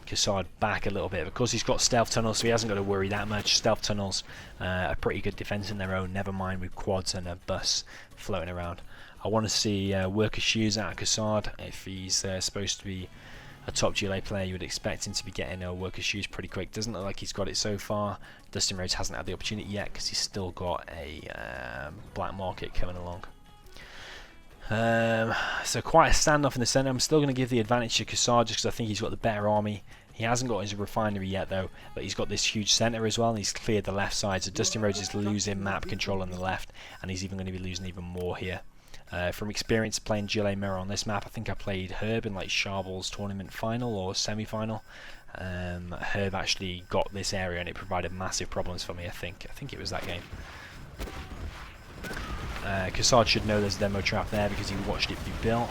Kassad back a little bit. Of course, he's got stealth tunnels, so he hasn't got to worry that much. Stealth tunnels are pretty good defense in their own, never mind with quads and a bus floating around. I want to see worker shoes out of Kassad. If he's supposed to be a top GLA player, you would expect him to be getting worker shoes pretty quick. Doesn't look like he's got it so far. DustinRhodes hasn't had the opportunity yet because he's still got a black market coming along. So quite a standoff in the centre. I'm still going to give the advantage to Kassad just because I think he's got the better army. He hasn't got his refinery yet though, but he's got this huge centre as well, and he's cleared the left side. So DustinRhodes is losing map control on the left, and he's even going to be losing even more here. From experience playing GLA Mirror on this map, I think I played Herb in like Charbel's tournament final or semi-final. Herb actually got this area and it provided massive problems for me. I think it was that game. Kassad should know there's a demo trap there because he watched it be built.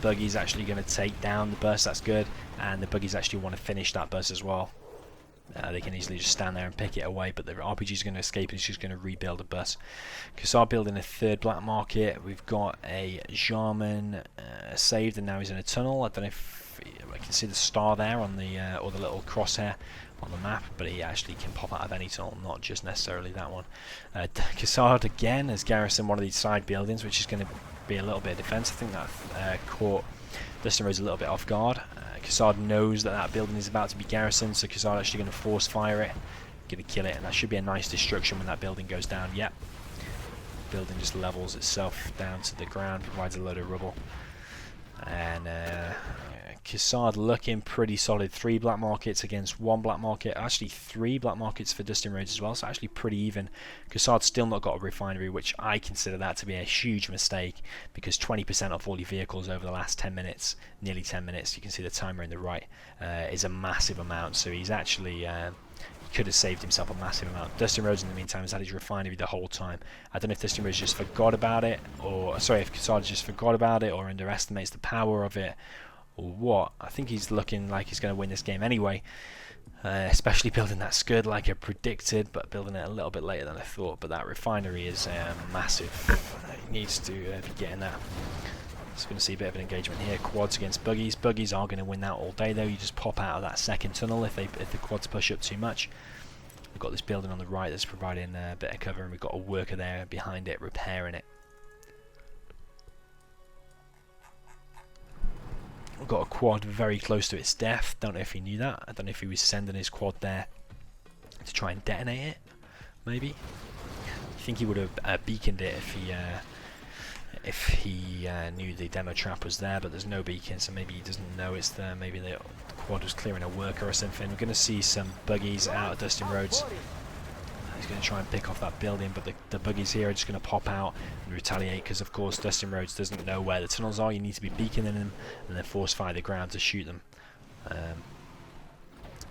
Buggy's actually going to take down the bus, that's good, and the buggies actually want to finish that bus as well. They can easily just stand there and pick it away, but the RPG is going to escape and he's just going to rebuild a bus. Kassad building a third black market. We've got a Jarman saved, and now he's in a tunnel. I don't know if I can see the star there on the or the little crosshair on the map, but he actually can pop out of any tunnel, not just necessarily that one. Kassad again has garrisoned one of these side buildings, which is going to be a little bit of defense. I think that caught DustinRhodes a little bit off guard. Kassad knows that that building is about to be garrisoned, so Kassad actually going to force fire it, going to kill it, and that should be a nice destruction when that building goes down. Yep, building just levels itself down to the ground, provides a load of rubble, and Kassad looking pretty solid. 3 black markets against 1 black market, actually 3 black markets for DustinRhodes as well, so actually pretty even. Kassad's still not got a refinery, which I consider that to be a huge mistake, because 20% off all your vehicles over the last 10 minutes, nearly 10 minutes, you can see the timer in the right, is a massive amount, so he's actually could have saved himself a massive amount. DustinRhodes in the meantime has had his refinery the whole time. I don't know if DustinRhodes just forgot about it, or sorry, if Kassad just forgot about it or underestimates the power of it, or what. I think he's looking like he's going to win this game anyway, especially building that scud like I predicted, but building it a little bit later than I thought. But that refinery is massive. He needs to be getting that. So going to see a bit of an engagement here. Quads against buggies. Buggies are going to win that all day though. You just pop out of that second tunnel if the quads push up too much. We've got this building on the right that's providing a bit of cover, and we've got a worker there behind it repairing it. We've got a quad very close to its death. Don't know if he knew that. I don't know if he was sending his quad there to try and detonate it, maybe. I think he would have beaconed it if he knew the demo trap was there, but there's no beacon, so maybe he doesn't know it's there. Maybe the quad was clearing a worker or something. We're going to see some buggies out of DustinRhodes. He's going to try and pick off that building, but the buggies here are just going to pop out and retaliate, because of course DustinRhodes doesn't know where the tunnels are. You need to be beaconing them and then force fire the ground to shoot them.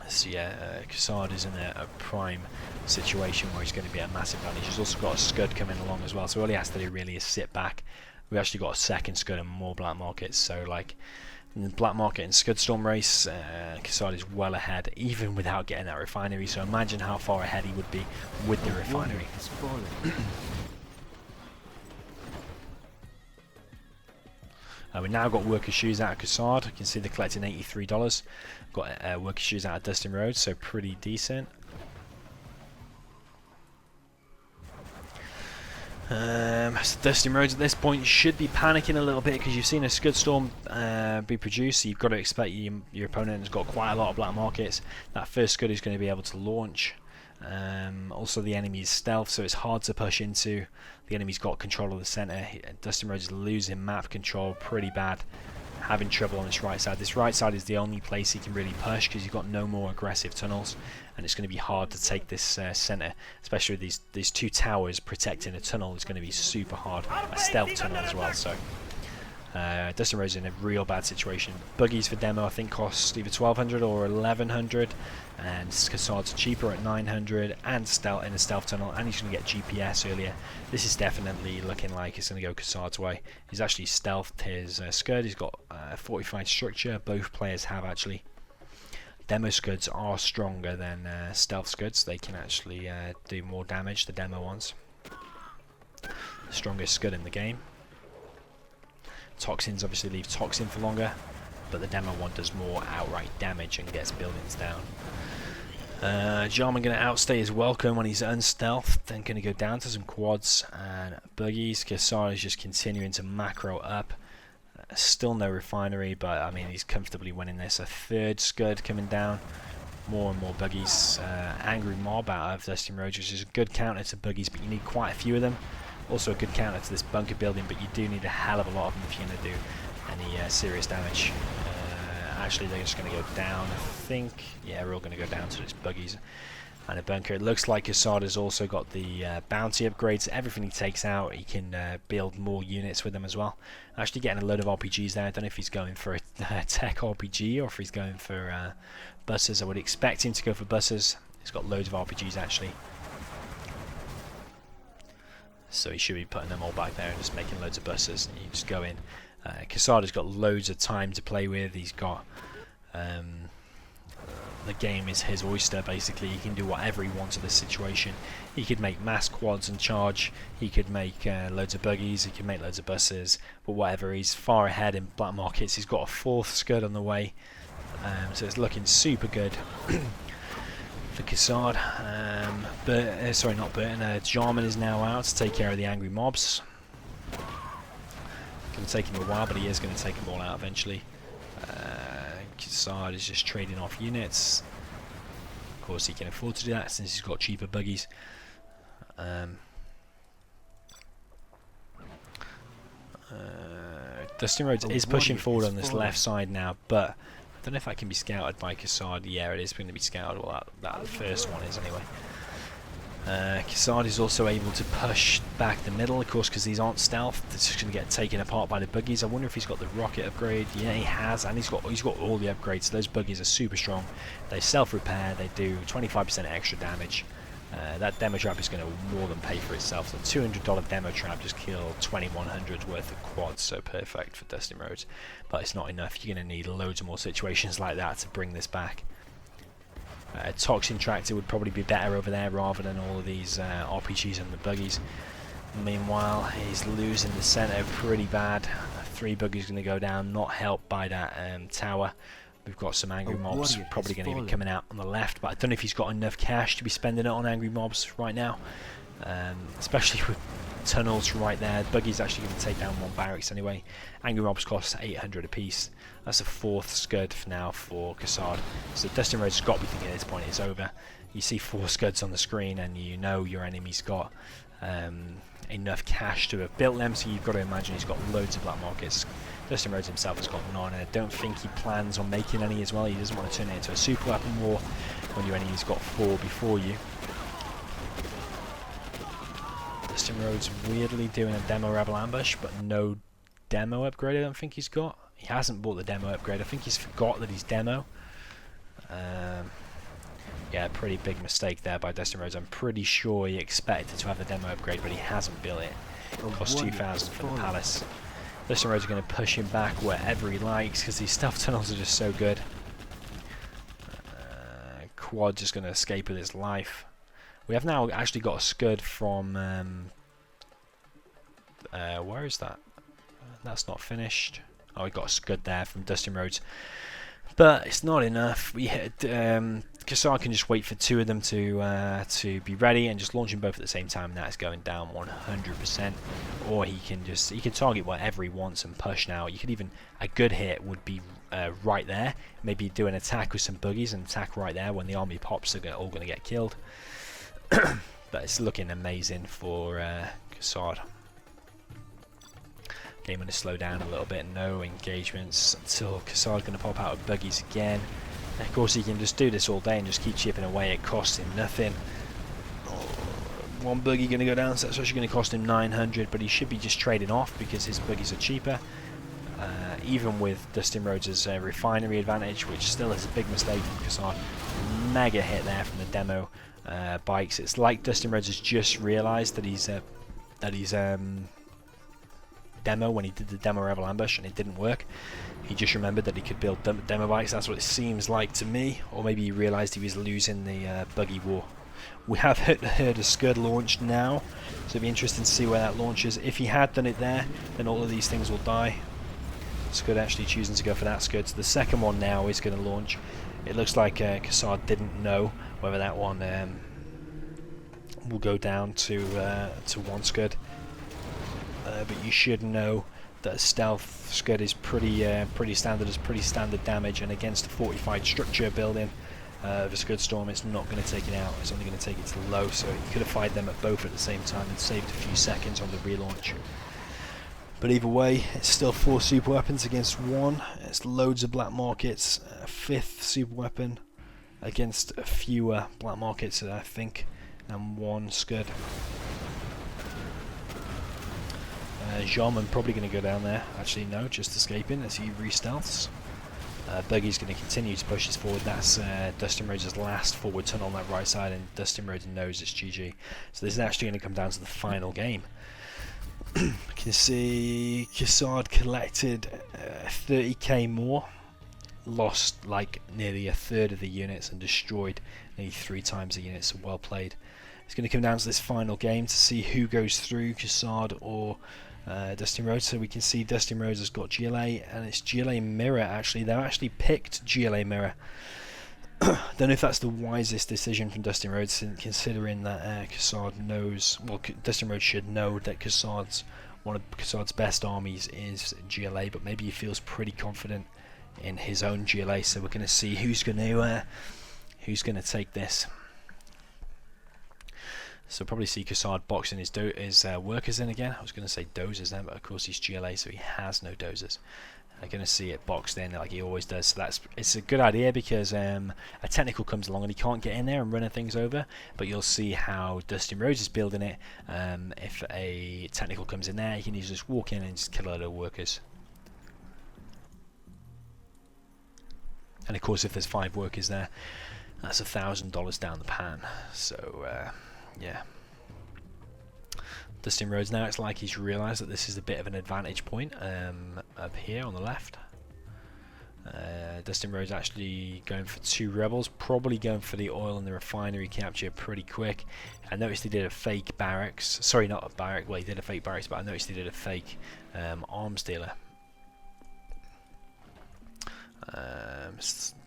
So yeah, Kassad is in a prime situation where he's going to be at a massive advantage. He's also got a scud coming along as well, so all he has to do really is sit back. We've actually got a second scud and more black markets, so like in the black market and scud storm race, Kassad is well ahead even without getting that refinery, so imagine how far ahead he would be with the refinery. We've now got worker shoes out of Kassad. You can see they're collecting $83. Got worker shoes out of DustinRhodes, so pretty decent. So DustinRhodes at this point should be panicking a little bit because you've seen a Scud Storm be produced, so you've got to expect your opponent has got quite a lot of black markets. That first Scud is going to be able to launch. Also the enemy's stealth, so it's hard to push into. The enemy's got control of the centre. DustinRhodes is losing map control pretty bad, having trouble on this right side. This right side is the only place he can really push because you've got no more aggressive tunnels, and it's going to be hard to take this centre, especially with these two towers protecting a tunnel. Is going to be super hard, a stealth tunnel as well. So DustinRhodes in a real bad situation. Buggies for demo I think cost either 1200 or 1100, and Kassad's cheaper at 900 and stealth in a stealth tunnel, and he's going to get GPS earlier. This is definitely looking like it's going to go Kassad's way. He's actually stealthed his Scud. He's got fortified structure. Both players have actually. Demo Scuds are stronger than stealth Scuds. They can actually do more damage, the demo ones. The strongest Scud in the game. Toxins obviously leave Toxin for longer, but the demo one does more outright damage and gets buildings down. Jarman going to outstay his welcome when he's unstealthed, then going to go down to some quads and buggies. Kassad is just continuing to macro up. Still no refinery, but I mean he's comfortably winning this. A third Scud coming down. More and more buggies. Angry Mob out of DustinRhodes, which is a good counter to buggies, but you need quite a few of them. Also a good counter to this bunker building, but you do need a hell of a lot of them if you're going to do any serious damage. Actually, they're just going to go down, I think. Yeah, we're all going to go down to these buggies and a bunker. It looks like Kassad has also got the bounty upgrades. Everything he takes out, he can build more units with them as well. Actually getting a load of RPGs there. I don't know if he's going for a tech RPG or if he's going for buses. I would expect him to go for buses. He's got loads of RPGs actually. So he should be putting them all back there and just making loads of buses. And you just go in. Kassad has got loads of time to play with. He's got the game is his oyster basically. He can do whatever he wants in this situation. He could make mass quads and charge. He could make loads of buggies. He could make loads of buses. But whatever, he's far ahead in black markets. He's got a fourth Scud on the way. So it's looking super good. For Kassad, sorry, not Burton. Jarman is now out to take care of the angry mobs. Going to take him a while, but he is going to take them all out eventually. Kassad is just trading off units. Of course, he can afford to do that since he's got cheaper buggies. DustinRhodes is pushing forward on this left side now, but I don't know if that can be scouted by Kassad. Yeah, it is going to be scouted. Well, that first one is anyway. Kassad is also able to push back the middle, of course, because these aren't stealth. It's just going to get taken apart by the buggies. I wonder if he's got the rocket upgrade. Yeah, he has, and he's got all the upgrades. Those buggies are super strong. They self-repair. They do 25% extra damage. That demo trap is going to more than pay for itself. The $200 demo trap just killed 2100 worth of quads, so perfect for DustinRhodes. But it's not enough. You're going to need loads of more situations like that to bring this back. Toxin Tractor would probably be better over there rather than all of these RPGs and the buggies. Meanwhile, he's losing the centre pretty bad. 3 buggies going to go down, not helped by that tower. We've got some angry mobs probably going to be coming out on the left, but I don't know if he's got enough cash to be spending it on angry mobs right now, especially with tunnels right there. Buggy's actually going to take down 1 barracks anyway. Angry mobs cost 800 apiece. That's a 4th Scud for now for Kassad. So DustinRhodes has got to be thinking at this point it's over. You see 4 Scuds on the screen and you know your enemy's got enough cash to have built them, so you've got to imagine he's got loads of black markets. DustinRhodes himself has got none, and I don't think he plans on making any as well. He doesn't want to turn it into a super weapon war when your enemy's got 4 before you. DustinRhodes weirdly doing a demo rebel ambush, but no demo upgrade I don't think he's got. He hasn't bought the demo upgrade. I think he's forgot that he's demo. Yeah, pretty big mistake there by DustinRhodes. I'm pretty sure he expected to have the demo upgrade, but he hasn't built it. It cost 2,000 for the palace. DustinRhodes are going to push him back wherever he likes because these stealth tunnels are just so good. Quad just going to escape with his life. We have now actually got a Scud from... where is that? That's not finished. Oh, we got a Scud there from DustinRhodes. But it's not enough. We hit. Kassad can just wait for 2 of them to be ready and just launch them both at the same time, and that is going down 100%. Or he can target whatever he wants and push now. You could even, a good hit would be right there. Maybe do an attack with some buggies and attack right there when the army pops. They're all going to get killed. But it's looking amazing for Kassad. Game going to slow down a little bit. No engagements until Kassad going to pop out of buggies again. And of course, he can just do this all day and just keep chipping away. It costs him nothing. One buggy going to go down, so that's actually going to cost him 900, but he should be just trading off because his buggies are cheaper. Even with DustinRhodes' refinery advantage, which still is a big mistake from Kassad. Mega hit there from the demo bikes. It's like DustinRhodes has just realised that he's demo when he did the demo rebel ambush and it didn't work. He just remembered that he could build demo bikes. That's what it seems like to me. Or maybe he realised he was losing the buggy war. We have heard a Scud launched now, so it'll be interesting to see where that launches. If he had done it there, then all of these things will die. Scud actually choosing to go for that Scud. So the second one now is going to launch. It looks like Kassad didn't know whether that one will go down to 1 Scud. But you should know that stealth Scud is pretty standard. It's pretty standard damage, and against a fortified structure building of a Scud storm, it's not going to take it out. It's only going to take it to low. So you could have fired them at both at the same time and saved a few seconds on the relaunch. But either way, it's still 4 super weapons against 1. It's loads of black markets. A 5th super weapon against fewer black markets, I think, and 1 Scud. Jarman probably going to go down there. Actually, no, just escaping as he re-stealths. Buggy's going to continue to push this forward. That's DustinRhodes' last forward tunnel on that right side, and DustinRhodes knows it's GG. So this is actually going to come down to the final game. You can see Kassad collected 30k more, lost like nearly a third of the units, and destroyed nearly 3 times the units. So well played. It's going to come down to this final game to see who goes through, Kassad or DustinRhodes. So we can see DustinRhodes has got GLA, and it's GLA Mirror actually. They've actually picked GLA Mirror. Don't know if that's the wisest decision from DustinRhodes, considering that Kassad knows, well, DustinRhodes should know that one of Kassad's best armies is GLA, but maybe he feels pretty confident in his own GLA. So we're going to see who's going to take this. So probably see Kassad boxing his workers in again. I was going to say dozers then, but of course he's GLA, so he has no dozers. I'm going to see it boxed in like he always does. So it's a good idea because a technical comes along and he can't get in there and running things over. But you'll see how DustinRhodes is building it. If a technical comes in there, he can just walk in and just kill a load of workers. And of course, if there's 5 workers there, that's $1,000 down the pan. So yeah. DustinRhodes now, it's like he's realised that this is a bit of an advantage point up here on the left. DustinRhodes actually going for 2 rebels, probably going for the oil and the refinery capture pretty quick. I noticed he did a fake barracks, sorry, not a barrack, well he did a fake barracks, but I noticed he did a fake arms dealer.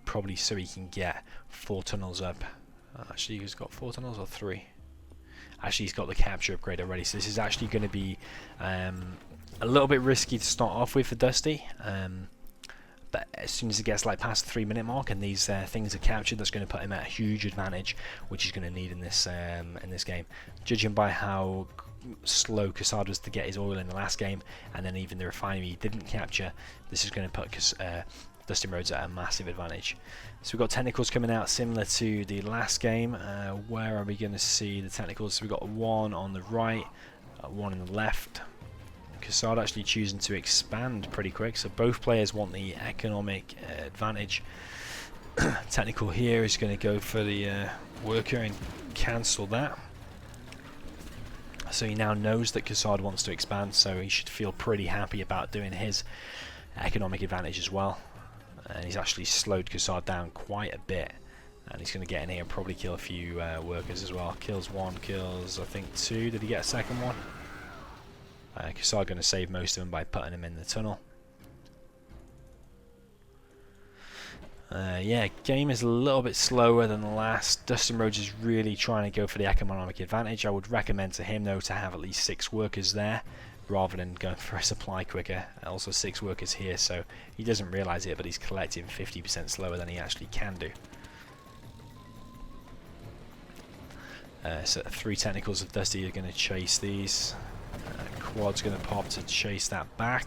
Probably so he can get 4 tunnels up. Actually he's got 4 tunnels or 3? Actually, he's got the capture upgrade already, so this is actually going to be a little bit risky to start off with for Dusty. But as soon as it gets like past the 3-minute mark and these things are captured, that's going to put him at a huge advantage, which he's going to need in this game. Judging by how slow Kassad was to get his oil in the last game, and then even the refinery he didn't capture, this is going to put DustinRhodes at a massive advantage. So we've got technicals coming out similar to the last game. Where are we going to see the technicals? So we've got 1 on the right, 1 on the left. Kassad actually choosing to expand pretty quick, so both players want the economic advantage. Technical here is going to go for the worker and cancel that. So he now knows that Kassad wants to expand, so he should feel pretty happy about doing his economic advantage as well. And he's actually slowed Kassad down quite a bit, and he's going to get in here and probably kill a few workers as well. Kills 1, kills I think 2. Did he get a second one? Kassad going to save most of them by putting him in the tunnel. Yeah, game is a little bit slower than the last. DustinRhodes is really trying to go for the economic advantage. I would recommend to him though to have at least 6 workers there rather than going for a supply quicker. Also 6 workers here, so he doesn't realise it, but he's collecting 50% slower than he actually can do. So 3 technicals of Dusty are going to chase these. Quad's going to pop to chase that back.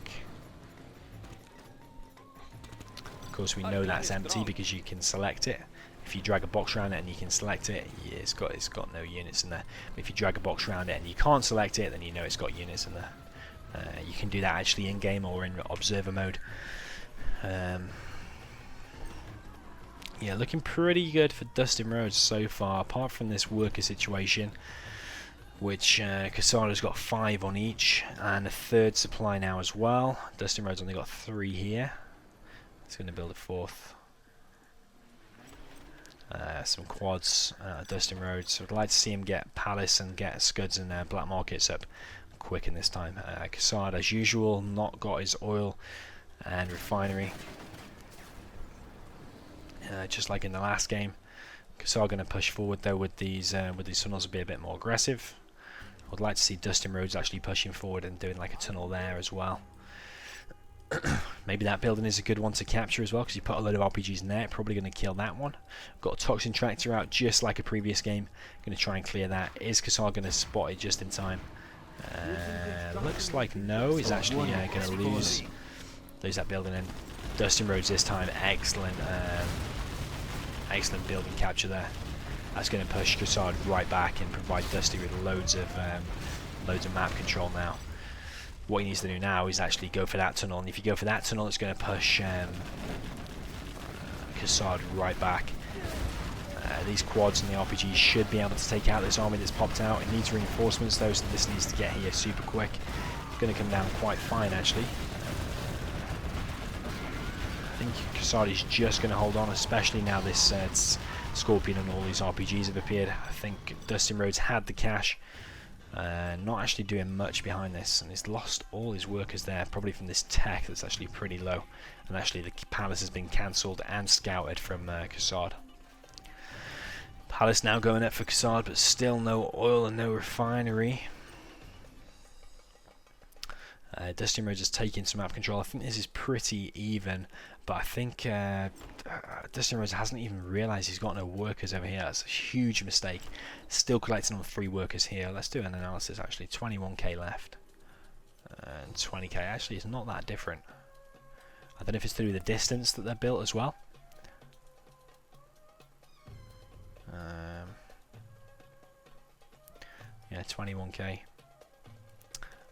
Of course we know that's empty because you can select it. If you drag a box around it and you can select it, yeah, it's got no units in there. But if you drag a box around it and you can't select it, then you know it's got units in there. You can do that actually in game or in observer mode. Yeah, looking pretty good for DustinRhodes so far, apart from this worker situation, which Kassad has got 5 on each, and a 3rd supply now as well. DustinRhodes only got 3 here. He's going to build a 4th. Some quads, DustinRhodes. So I'd like to see him get Palace and get Scuds and Black Markets up quick in this time. Kassad, as usual, not got his oil and refinery. Just like in the last game. Kassad going to push forward though with these tunnels, will be a bit more aggressive. I'd like to see DustinRhodes actually pushing forward and doing like a tunnel there as well. Maybe that building is a good one to capture as well, because you put a load of RPGs in there, probably going to kill that one. Got a toxin tractor out just like a previous game. Going to try and clear that. Is Kassad going to spot it just in time? Looks like no. He's actually going to lose that building. And DustinRhodes this time, excellent building capture there. That's going to push Kassad right back and provide Dusty with loads of map control now. What he needs to do now is actually go for that tunnel, and if you go for that tunnel, it's going to push Kassad right back. These quads and the RPGs should be able to take out this army that's popped out. It needs reinforcements though, so this needs to get here super quick. It's going to come down quite fine actually. I think Kassad is just going to hold on, especially now this Scorpion and all these RPGs have appeared. I think DustinRhodes had the cash. Not actually doing much behind this, and he's lost all his workers there, probably from this tech that's actually pretty low. And actually the palace has been cancelled and scouted from Kassad. Palace now going up for Kassad, but still no oil and no refinery. DustinRhodes is taking some map control. I think this is pretty even, but I think DustinRhodes hasn't even realised he's got no workers over here. That's a huge mistake. Still collecting on 3 workers here. Let's do an analysis actually. 21k left. And 20k. Actually, it's not that different. I don't know if it's through the distance that they're built as well. Yeah, 21k.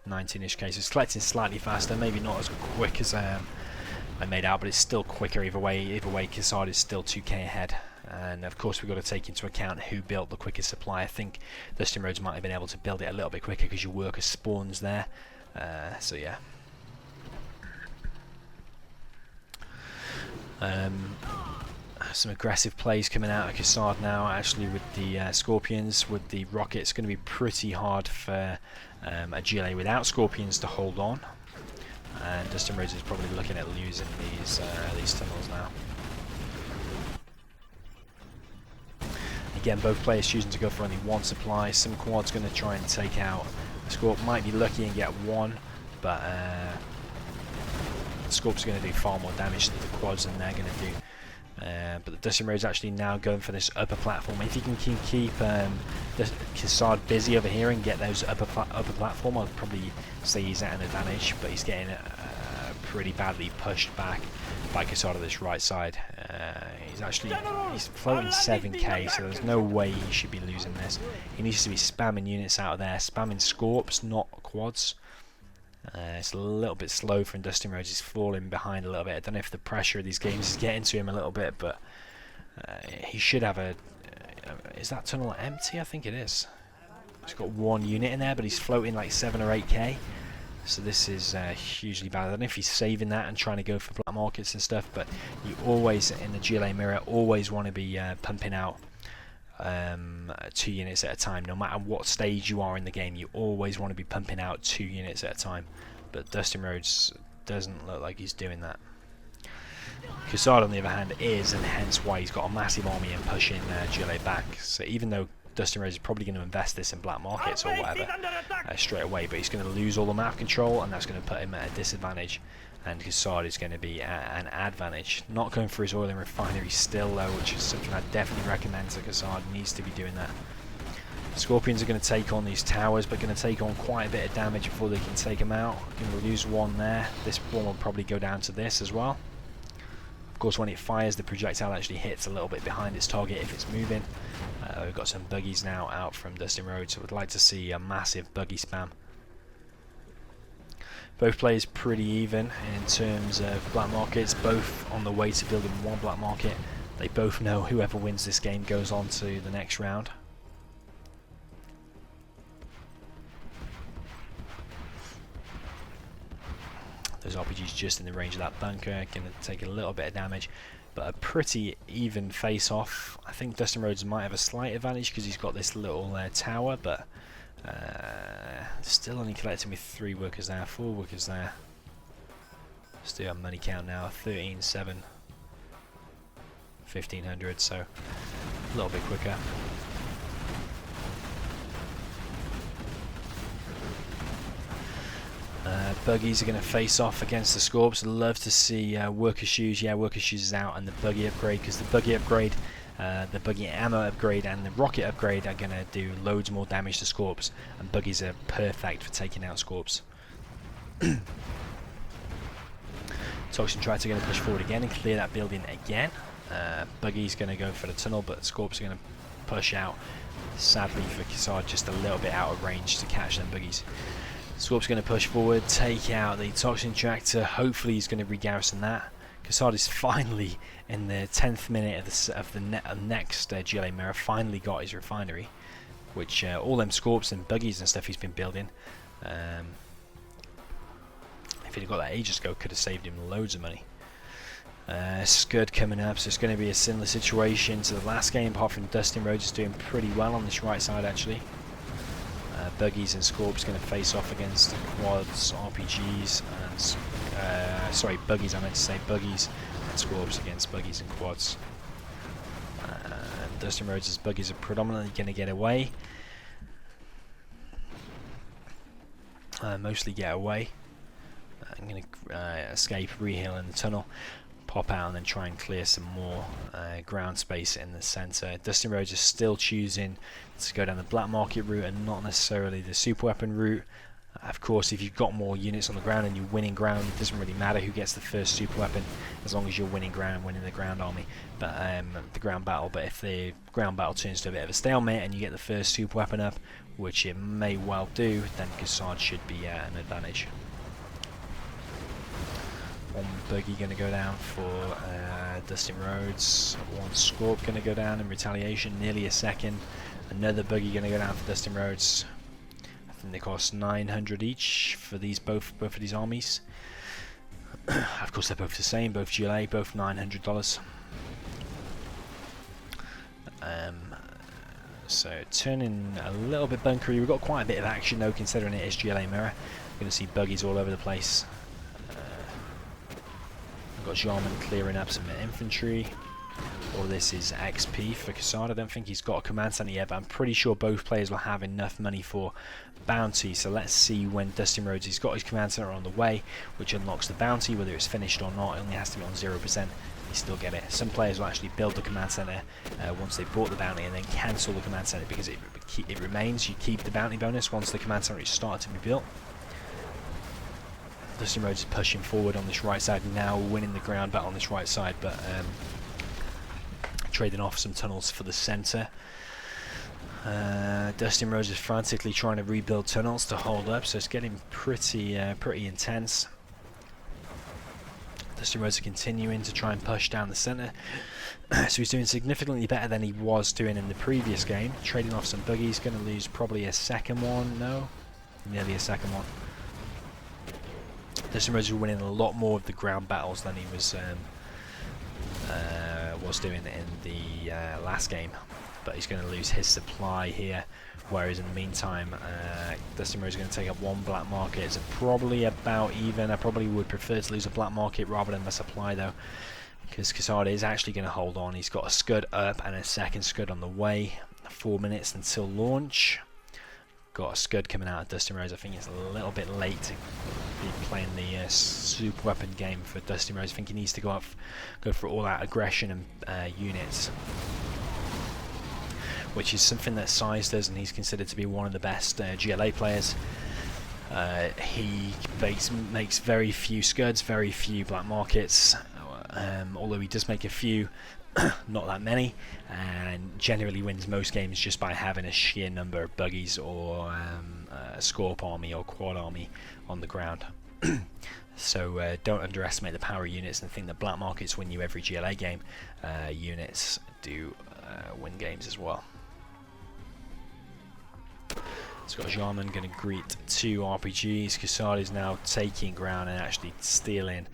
19-ish cases. Collecting slightly faster, maybe not as quick as I made out, but it's still quicker either way. Either way, Kassad is still 2k ahead. And of course we've got to take into account who built the quickest supply. I think DustinRhodes might have been able to build it a little bit quicker because your worker spawns there. So yeah. Some aggressive plays coming out of Kassad now, actually, with the Scorpions. With the rockets, going to be pretty hard for a GLA without Scorpions to hold on. And DustinRhodes is probably looking at losing these tunnels now. Again, both players choosing to go for only 1 supply. Some quad's going to try and take out. Scorp might be lucky and get 1, but Scorp's going to do far more damage than the quads than they're going to do. But the DustinRhodes actually now going for this upper platform. If you can keep Kassad busy over here and get those upper platform, I'd probably say he's at an advantage. But he's getting pretty badly pushed back by Kassad on this right side. He's floating 7k, so there's no way he should be losing this. He needs to be spamming units out of there, spamming Scorps, not quads. It's a little bit slow from DustinRhodes. He's falling behind a little bit. I don't know if the pressure of these games is getting to him a little bit, but he should have a... is that tunnel empty? I think it is. He's got 1 unit in there, but he's floating like 7 or 8k. So this is hugely bad. I don't know if he's saving that and trying to go for black markets and stuff, but you always, in the GLA mirror, always want to be pumping out 2 units at a time. No matter what stage you are in the game, you always want to be pumping out 2 units at a time. But DustinRhodes doesn't look like he's doing that. Kassad, on the other hand, is, and hence why he's got a massive army and pushing GLA back. So even though DustinRhodes is probably going to invest this in black markets or whatever straight away, but he's going to lose all the map control, and that's going to put him at a disadvantage. And Kassad is going to be at an advantage. Not going for his oil and refinery still though, which is something I definitely recommend. So Kassad needs to be doing that. Scorpions are going to take on these towers, but going to take on quite a bit of damage before they can take them out. Going to lose one there. This one will probably go down to this as well. Of course, when it fires, the projectile actually hits a little bit behind its target if it's moving. We've got some buggies now out from DustinRhodes, so we'd like to see a massive buggy spam. Both players pretty even in terms of black markets, both on the way to building one black market. They both know whoever wins this game goes on to the next round. Those RPGs just in the range of that bunker, going to take a little bit of damage, but a pretty even face-off. I think DustinRhodes might have a slight advantage because he's got this little tower, but still only collecting with 3 workers there, 4 workers there. Still on money count now, 13, 7, 1500, so a little bit quicker. Buggies are going to face off against the Scorps. I'd love to see worker shoes. Yeah, worker shoes is out, and the buggy upgrade, because the buggy upgrade, the buggy ammo upgrade and the rocket upgrade are going to do loads more damage to Scorps, and buggies are perfect for taking out Scorps. Toxin Tractor going to push forward again and clear that building again. Buggy's going to go for the tunnel, but Scorps are going to push out. Sadly for Kassad, just a little bit out of range to catch them buggies. Scorp's going to push forward, take out the Toxin Tractor. Hopefully he's going to regarrison that. Kassad is finally, in the 10th minute of the next GLA mirror, finally got his refinery, which all them Scorps and buggies and stuff he's been building, if he'd have got that ages ago, could have saved him loads of money. Scud coming up, so it's going to be a similar situation to the last game, apart from DustinRhodes is doing pretty well on this right side actually. Buggies and Scorps going to face off against quads, RPGs, and sorry, buggies. I meant to say buggies and Scorps against buggies and quads. DustinRhodes' buggies are predominantly going to get away, mostly get away. I'm going to escape, reheal in the tunnel, pop out, and then try and clear some more ground space in the centre. DustinRhodes is still choosing to go down the black market route and not necessarily the super weapon route. Of course, if you've got more units on the ground and you're winning ground, it doesn't really matter who gets the first super weapon as long as you're winning ground, winning the ground army, but the ground battle. But if the ground battle turns to a bit of a stalemate and you get the first super weapon up, which it may well do, then Kassad should be an advantage. One buggy going to go down for DustinRhodes. One Scorp going to go down in retaliation, nearly a second. Another buggy going to go down for DustinRhodes. I think they cost 900 each for these both of these armies. Of course, they're both the same, both GLA, both $900. So turning a little bit bunkery. We've got quite a bit of action though, considering it is GLA mirror. We're going to see buggies all over the place. We've got Jarman clearing up some infantry. All this is XP for Kassad. I don't think he's got a command center yet, but I'm pretty sure both players will have enough money for bounty. So let's see when DustinRhodes, he's got his command center on the way, which unlocks the bounty, whether it's finished or not. It only has to be on 0%. You still get it. Some players will actually build the command center once they've bought the bounty and then cancel the command center because it remains. You keep the bounty bonus once the command center is started to be built. DustinRhodes is pushing forward on this right side now, winning the ground battle on this right side, but trading off some tunnels for the centre. DustinRhodes is frantically trying to rebuild tunnels to hold up, so it's getting pretty intense. DustinRhodes is continuing to try and push down the centre, so he's doing significantly better than he was doing in the previous game. Trading off some buggies, going to lose probably a second one, no, nearly a second one. DustinRhodes is winning a lot more of the ground battles than he was doing in the last game, but he's going to lose his supply here, whereas in the meantime DustinRhodes is going to take up one black market. It's probably about even. I probably would prefer to lose a black market rather than my supply though. because Kassad is actually going to hold on. He's got a scud up and a second scud on the way. 4 minutes until launch. Got a scud coming out of DustinRhodes. I think it's a little bit late to be playing the super weapon game for DustinRhodes. I think he needs to go for all-out aggression and units, which is something that Size does, and he's considered to be one of the best GLA players. He makes very few scuds, very few black markets, although he does make a few, not that many, and generally wins most games just by having a sheer number of buggies or a Scorp army or quad army on the ground. So don't underestimate the power of units and think that black markets win you every GLA game. Units do win games as well. It's got Jarman going to greet 2 RPGs. Kassad is now taking ground and actually stealing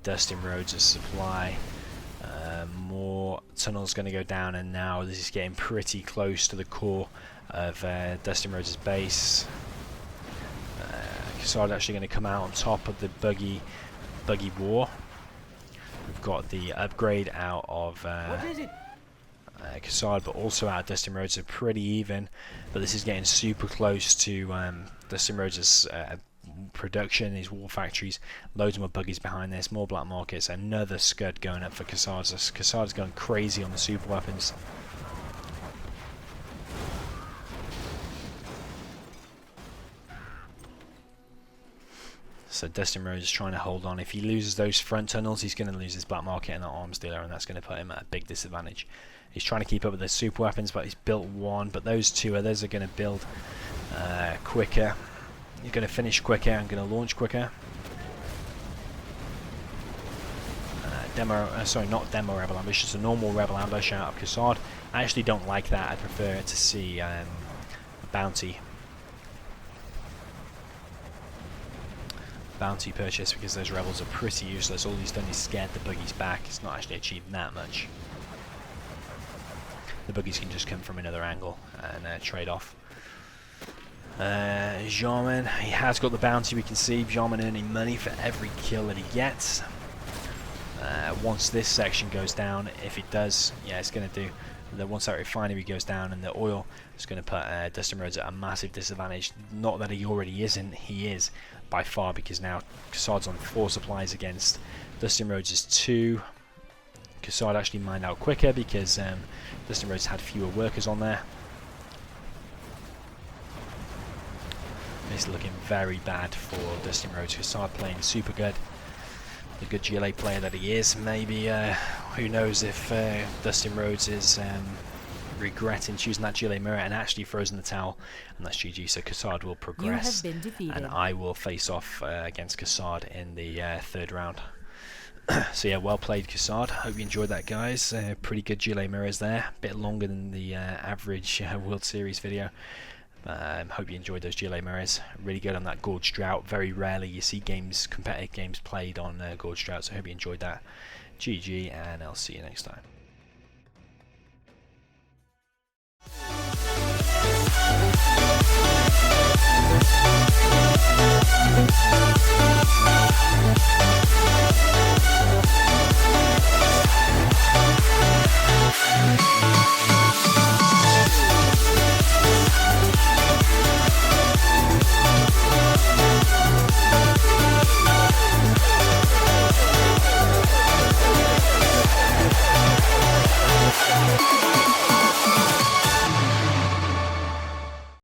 DustinRhodes' supply. More tunnels going to go down, and now this is getting pretty close to the core of DustinRhodes' base. Kassad actually going to come out on top of the buggy war. We've got the upgrade out of Kassad, but also out of DustinRhodes, so pretty even. But this is getting super close to DustinRhodes' production, his war factories. Loads more buggies behind this, more black markets, another scud going up for Kassad. So Kassad's going crazy on the super weapons. So DustinRhodes is trying to hold on. If he loses those front tunnels, he's going to lose his black market and that arms dealer, and that's going to put him at a big disadvantage. He's trying to keep up with the super weapons, but he's built one. But those two others are going to build quicker. You're going to finish quicker and going to launch quicker. Sorry, not demo rebel ambush, just a normal rebel ambush out of Kassad. I actually don't like that. I prefer to see a bounty purchase, because those rebels are pretty useless. All he's done is scared the buggies back. It's not actually achieved that much. The buggies can just come from another angle and trade off. Jarman, he has got the bounty. We can see Jarman earning money for every kill that he gets. Once this section goes down, if it does, yeah, it's going to do. Once that refinery goes down and the oil, is going to put DustinRhodes at a massive disadvantage. Not that he already isn't, he is by far, because now Kassad's on 4 supplies against DustinRhodes' 2. Kassad actually mined out quicker because DustinRhodes had fewer workers on there. It's looking very bad for DustinRhodes. Kassad playing super good. The good GLA player that he is. Maybe, who knows if DustinRhodes is regretting choosing that GLA mirror and actually throws in the towel, and that's GG. So Kassad will progress, and I will face off against Kassad in the 3rd round. So yeah, well played, Kassad. Hope you enjoyed that, guys. Pretty good GLA mirrors there. A bit longer than the average World Series video. Hope you enjoyed those GLA mirrors. Really good on that Gorge Drought. Very rarely you see competitive games played on Gorge Drought, so I hope you enjoyed that. GG, and I'll see you next time.